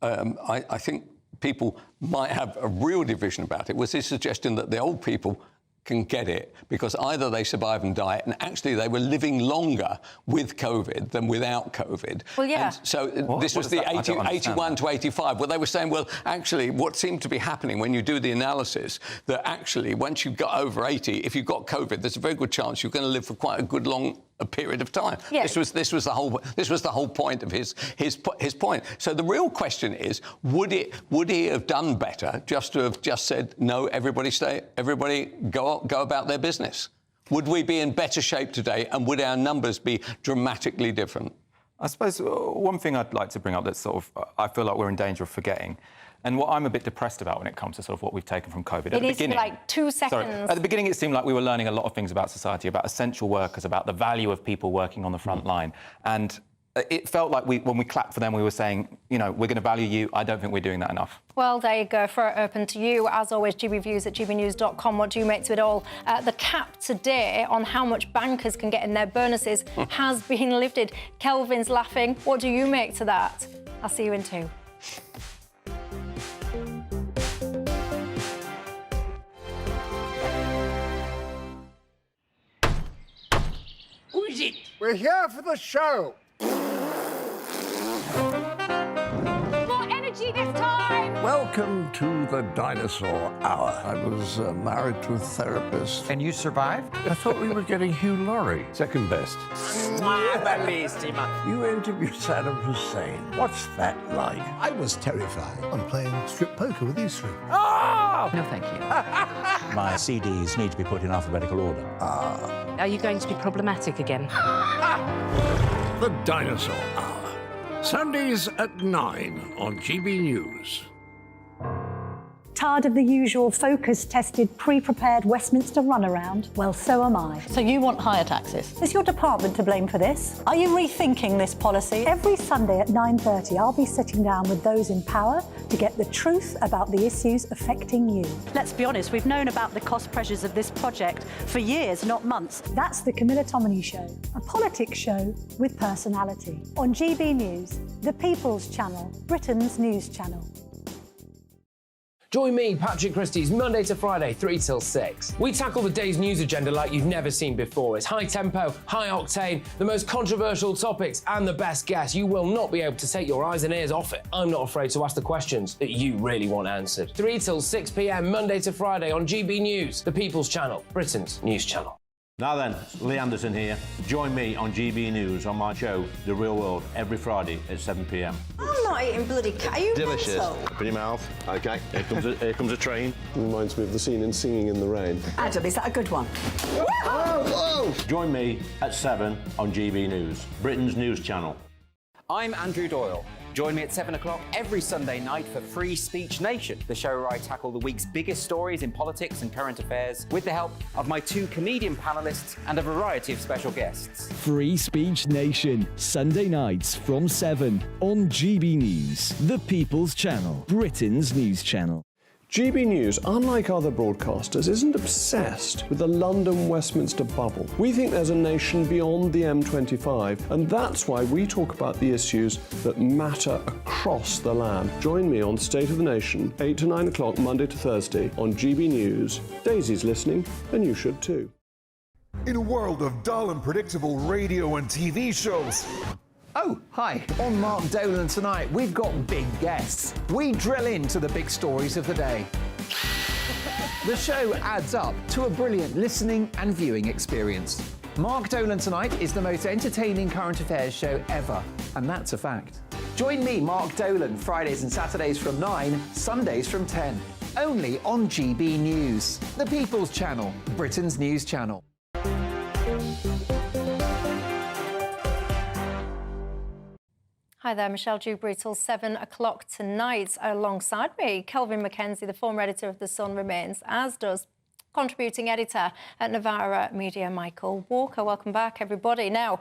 I think people might have a real division about it, was his suggestion that the old people can get it because either they survive and die, and actually they were living longer with COVID than without COVID. Well, yeah. And so this was the 81 to 85, where they were saying, well, actually, what seemed to be happening when you do the analysis, that actually once you got over 80, if you've got COVID, there's a very good chance you're going to live for quite a good long period of time. Yeah. This was the whole point of his point. So the real question is, would he have done better just to have just said no, everybody go about their business? Would we be in better shape today, and would our numbers be dramatically different? I suppose one thing I'd like to bring up that sort of I feel like we're in danger of forgetting, and what I'm a bit depressed about when it comes to sort of what we've taken from COVID. At the beginning, like 2 seconds. Sorry, at the beginning, it seemed like we were learning a lot of things about society, about essential workers, about the value of people working on the front line. And it felt like when we clapped for them, we were saying, you know, we're going to value you. I don't think we're doing that enough. Well, there you go. Throw it open to you. As always, gbviews@gbnews.com. What do you make to it all? The cap today on how much bankers can get in their bonuses has been lifted. Kelvin's laughing. What do you make to that? I'll see you in 2. Who is it? We're here for the show. More energy this time. Welcome to the dinosaur hour. I was married to a therapist. And you survived? I thought we were getting Hugh Laurie. Second best. You interviewed Saddam Hussein. What's that like? I was terrified. I'm playing strip poker with these three. Oh! No, thank you. My CDs need to be put in alphabetical order. Are you going to be problematic again? The Dinosaur Hour. Sundays at 9 on GB News. Tired of the usual focus-tested, pre-prepared Westminster runaround? Well, so am I. So you want higher taxes? Is your department to blame for this? Are you rethinking this policy? Every Sunday at 9:30, I'll be sitting down with those in power to get the truth about the issues affecting you. Let's be honest, we've known about the cost pressures of this project for years, not months. That's the Camilla Tominey Show, a politics show with personality. On GB News, the People's Channel, Britain's news channel. Join me, Patrick Christie's, Monday to Friday, 3 till 6. We tackle the day's news agenda like you've never seen before. It's high tempo, high octane, the most controversial topics and the best guests. You will not be able to take your eyes and ears off it. I'm not afraid to ask the questions that you really want answered. 3 till 6 p.m, Monday to Friday on GB News, the People's Channel, Britain's news channel. Now then, Lee Anderson here. Join me on GB News on my show, The Real World, every Friday at 7 p.m. I'm not eating bloody cat. Are you Delicious. mental? Open your mouth. OK, here comes a train. Reminds me of the scene in Singing in the Rain. Adam, is that a good one? Whoa! Join me at 7 on GB News, Britain's news channel. I'm Andrew Doyle. Join me at 7 o'clock every Sunday night for Free Speech Nation, the show where I tackle the week's biggest stories in politics and current affairs with the help of my 2 comedian panellists and a variety of special guests. Free Speech Nation, Sunday nights from 7 on GB News, the People's Channel, Britain's news channel. GB News, unlike other broadcasters, isn't obsessed with the London-Westminster bubble. We think there's a nation beyond the M25, and that's why we talk about the issues that matter across the land. Join me on State of the Nation, 8 to 9 o'clock, Monday to Thursday, on GB News. Daisy's listening, and you should too. In a world of dull and predictable radio and TV shows. Oh, hi. On Mark Dolan tonight, we've got big guests. We drill into the big stories of the day. The show adds up to a brilliant listening and viewing experience. Mark Dolan Tonight is the most entertaining current affairs show ever, and that's a fact. Join me, Mark Dolan, Fridays and Saturdays from 9, Sundays from 10. Only on GB News, the People's Channel, Britain's news channel. Hi there, Michelle Dewberry till 7 o'clock tonight. Alongside me, Kelvin Mackenzie, the former editor of The Sun, remains, as does contributing editor at Novara Media, Michael Walker. Welcome back, everybody. Now,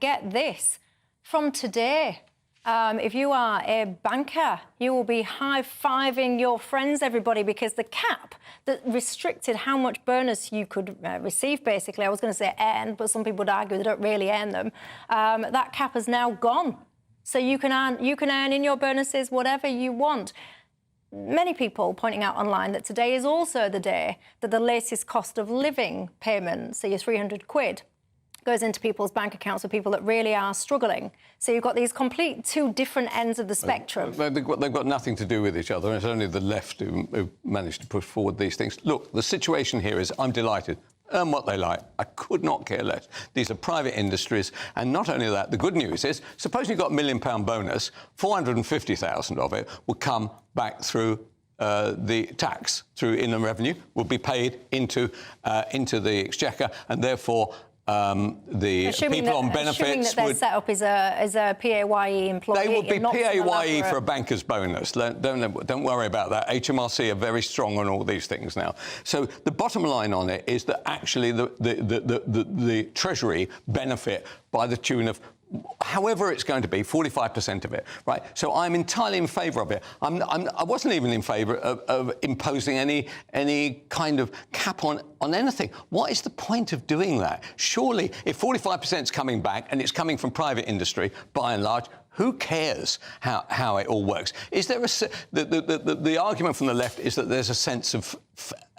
get this. From today, if you are a banker, you will be high-fiving your friends, everybody, because the cap that restricted how much bonus you could receive, basically, I was going to say earn, but some people would argue they don't really earn them, that cap has now gone. So you can earn in your bonuses whatever you want. Many people pointing out online that today is also the day that the latest cost of living payment, so your 300 quid, goes into people's bank accounts for people that really are struggling. So you've got these complete 2 different ends of the spectrum. They've got nothing to do with each other. It's only the left who managed to push forward these things. Look, the situation here is I'm delighted. Earn what they like. I could not care less. These are private industries, and not only that, the good news is, suppose you got £1 million bonus, 450,000 of it would come back through the tax, through inland revenue, would be paid into the exchequer, and therefore the people on benefits assuming that their setup is a PAYE employee. They would be PAYE for a banker's bonus. Don't worry about that. HMRC are very strong on all these things now. So the bottom line on it is that actually the Treasury benefit by the tune of however it's going to be, 45% of it, right? So I'm entirely in favour of it. I wasn't even in favour of imposing any kind of cap on anything. What is the point of doing that? Surely, if 45% is coming back and it's coming from private industry, by and large, who cares how it all works? Is there the argument from the left is that there's a sense of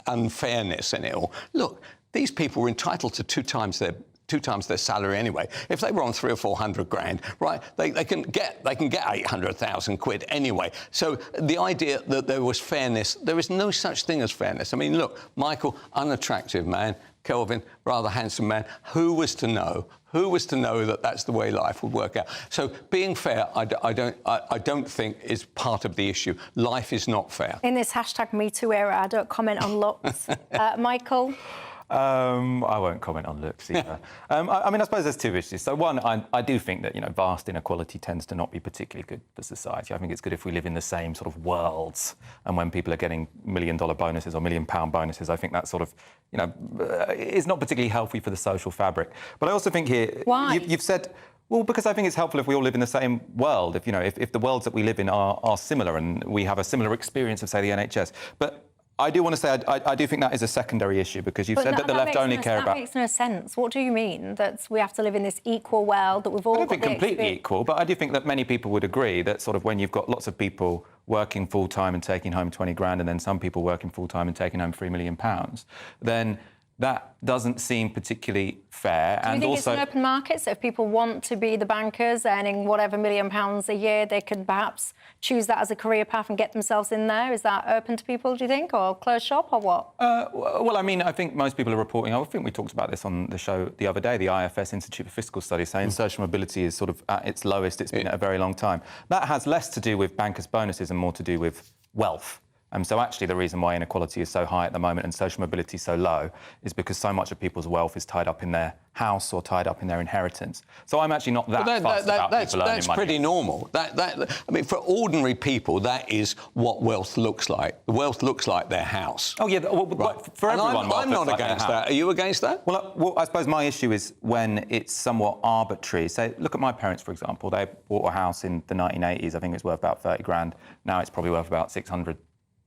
unfairness in it all. Look, these people were entitled to two times their salary anyway. If they were on 300 or 400 grand, right, they can get 800,000 quid anyway. So the idea that there was fairness, there is no such thing as fairness. I mean, look, Michael, unattractive man, Kelvin, rather handsome man. Who was to know? Who was to know that that's the way life would work out? So being fair, I don't think is part of the issue. Life is not fair. In this #MeToo era, I don't comment on looks. Michael? I won't comment on looks either. I mean, I suppose there's two issues. So one, I do think that, vast inequality tends to not be particularly good for society. I think it's good if we live in the same sort of worlds, and when people are getting $1 million bonuses or £1 million bonuses, I think that sort of, is not particularly healthy for the social fabric. But I also think here... Why? You've said... Well, because I think it's helpful if we all live in the same world, if the worlds that we live in are similar and we have a similar experience of, say, the NHS. But I do want to say I do think that is a secondary issue, because you've said that the left only care about... That makes no sense. What do you mean? That we have to live in this equal world, that we've all got the experience? I don't think completely equal, but I do think that many people would agree that sort of when you've got lots of people working full-time and taking home 20 grand, and then some people working full-time and taking home £3 million, then that doesn't seem particularly fair. Do you think it's an open market? So if people want to be the bankers earning whatever £1 million a year, they could perhaps choose that as a career path and get themselves in there? Is that open to people, do you think, or closed shop, or what? Well, I mean, I think most people are reporting... I think we talked about this on the show the other day, the IFS Institute for Fiscal Studies, saying social mobility is sort of at its lowest it's been at a very long time. That has less to do with bankers' bonuses and more to do with wealth. So actually the reason why inequality is so high at the moment and social mobility so low is because so much of people's wealth is tied up in their house or tied up in their inheritance. So I'm actually not that fussed about people earning money. That's pretty normal. I mean, for ordinary people, that is what wealth looks like. The wealth looks like their house. Oh, yeah, right. For everyone, I'm not against that. Are you against that? Well, I suppose my issue is when it's somewhat arbitrary. Say, look at my parents, for example. They bought a house in the 1980s. I think it was worth about 30 grand. Now it's probably worth about 600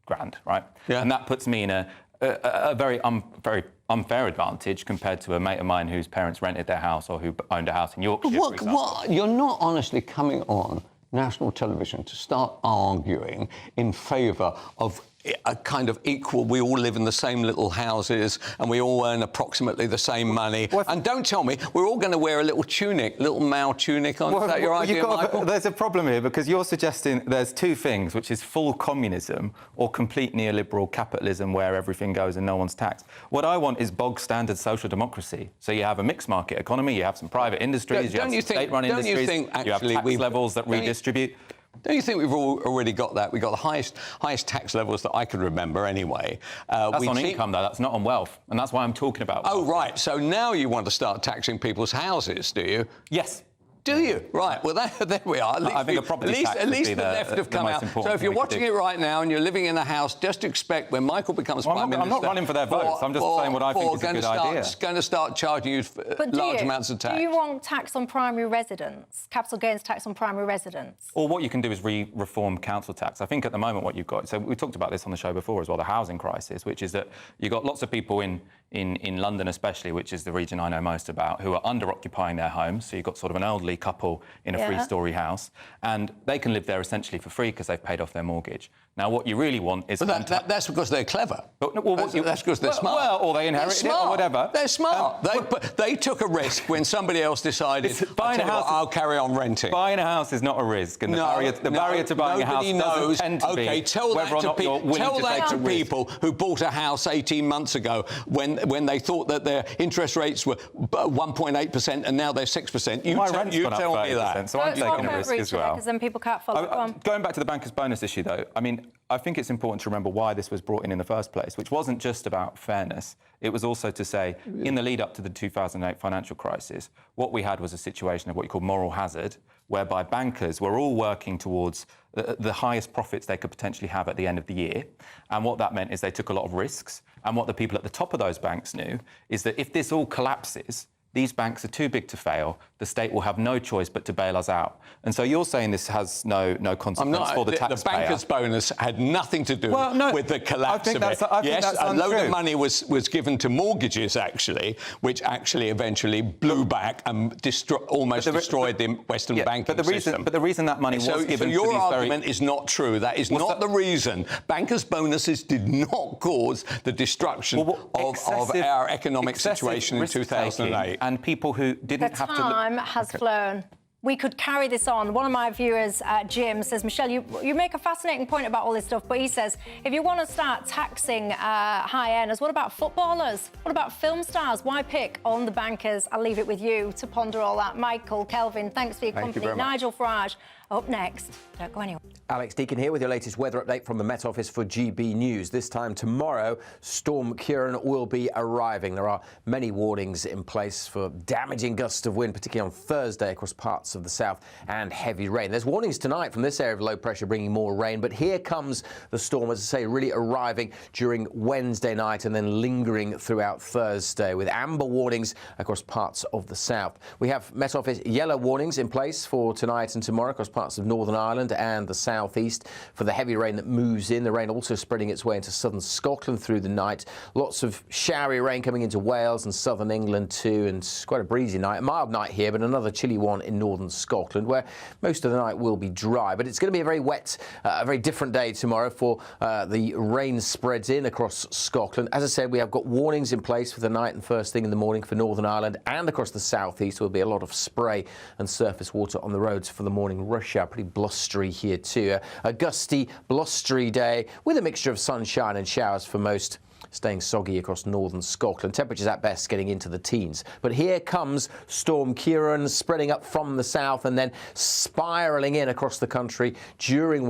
grand, right? Yeah. And that puts me in a very unfair advantage compared to a mate of mine whose parents rented their house or who owned a house in Yorkshire, for example. What? You're not honestly coming on national television to start arguing in favour of a kind of equal, we all live in the same little houses and we all earn approximately the same money. And don't tell me we're all going to wear a little tunic, little male tunic on. Is that your idea, Michael? There's a problem here, because you're suggesting there's two things, which is full communism or complete neoliberal capitalism where everything goes and no one's taxed. What I want is bog-standard social democracy. So you have a mixed market economy, you have some private industries, you have some state-run industries, you have tax levels that redistribute. Don't you think we've already got that? We've got the highest tax levels that I can remember anyway. That's on income, though. That's not on wealth. And that's why I'm talking about wealth. Oh, right. So now you want to start taxing people's houses, do you? Yes. Do you? Right. Well, there we are. I think a property tax at least the left have come out. So if you're watching it right now and you're living in a house, just expect when Michael becomes Prime Minister... I'm not running for their votes. I'm just saying what I think is a good idea. Going to start charging you large amounts of tax. Do you want tax on primary residence, capital gains tax on primary residence? Or what you can do is reform council tax. I think at the moment what you've got... So we talked about this on the show before as well, the housing crisis, which is that you've got lots of people in London especially, which is the region I know most about, who are under-occupying their homes. So you've got sort of an elderly couple in a three-storey house, and they can live there essentially for free because they've paid off their mortgage. Now, what you really want is... But that's because they're clever. That's because they're smart. Well, or they inherited it or whatever. They're smart. They took a risk when somebody else decided, I'll carry on renting. Buying a house is not a risk, and the barrier to buying a house doesn't tend to be whether or not you're willing to take a risk. People who bought a house 18 months ago when they thought that their interest rates were 1.8% and now they're 6%. You tell me that. So I'm taking a risk as well. Because then people can't follow. Going back to the bankers' bonus issue, though, I mean, I think it's important to remember why this was brought in the first place, which wasn't just about fairness. It was also to say, in the lead-up to the 2008 financial crisis, what we had was a situation of what you call moral hazard, whereby bankers were all working towards the highest profits they could potentially have at the end of the year. And what that meant is they took a lot of risks. And what the people at the top of those banks knew is that if this all collapses, these banks are too big to fail. the state will have no choice but to bail us out. And so you're saying this has no consequence for the taxpayer. The banker's bonus had nothing to do with the collapse of it. Yes, a load of money was given to mortgages, actually, which actually eventually blew back and almost destroyed the Western banking system. But the reason that money was given so your argument is not true. That is not the reason. Bankers' bonuses did not cause the destruction of our economic situation in 2008. And people who didn't have to... The time has flown. We could carry this on. One of my viewers, Jim, says, Michelle, you make a fascinating point about all this stuff, but he says, if you want to start taxing high earners, what about footballers? What about film stars? Why pick on the bankers? I'll leave it with you to ponder all that. Michael, Kelvin, thanks for your company. Nigel Farage, up next. Don't go anywhere. Alex Deakin here with your latest weather update from the Met Office for GB News. This time tomorrow, Storm Ciarán will be arriving. There are many warnings in place for damaging gusts of wind, particularly on Thursday across parts of the south, and heavy rain. There's warnings tonight from this area of low pressure bringing more rain, but here comes the storm, as I say, really arriving during Wednesday night and then lingering throughout Thursday with amber warnings across parts of the south. We have Met Office yellow warnings in place for tonight and tomorrow across parts of Northern Ireland and the southeast for the heavy rain that moves in. The rain also spreading its way into southern Scotland through the night. Lots of showery rain coming into Wales and southern England too, and quite a breezy night. A mild night here, but another chilly one in northern Scotland, where most of the night will be dry. But it's going to be a very wet, a very different day tomorrow for the rain spreads in across Scotland. As I said, we have got warnings in place for the night and first thing in the morning for Northern Ireland and across the southeast. There will be a lot of spray and surface water on the roads for the morning rush hour. Pretty blustery here too. A gusty, blustery day with a mixture of sunshine and showers for most, staying soggy across northern Scotland. Temperatures at best getting into the teens. But here comes Storm Ciarán spreading up from the south and then spiralling in across the country during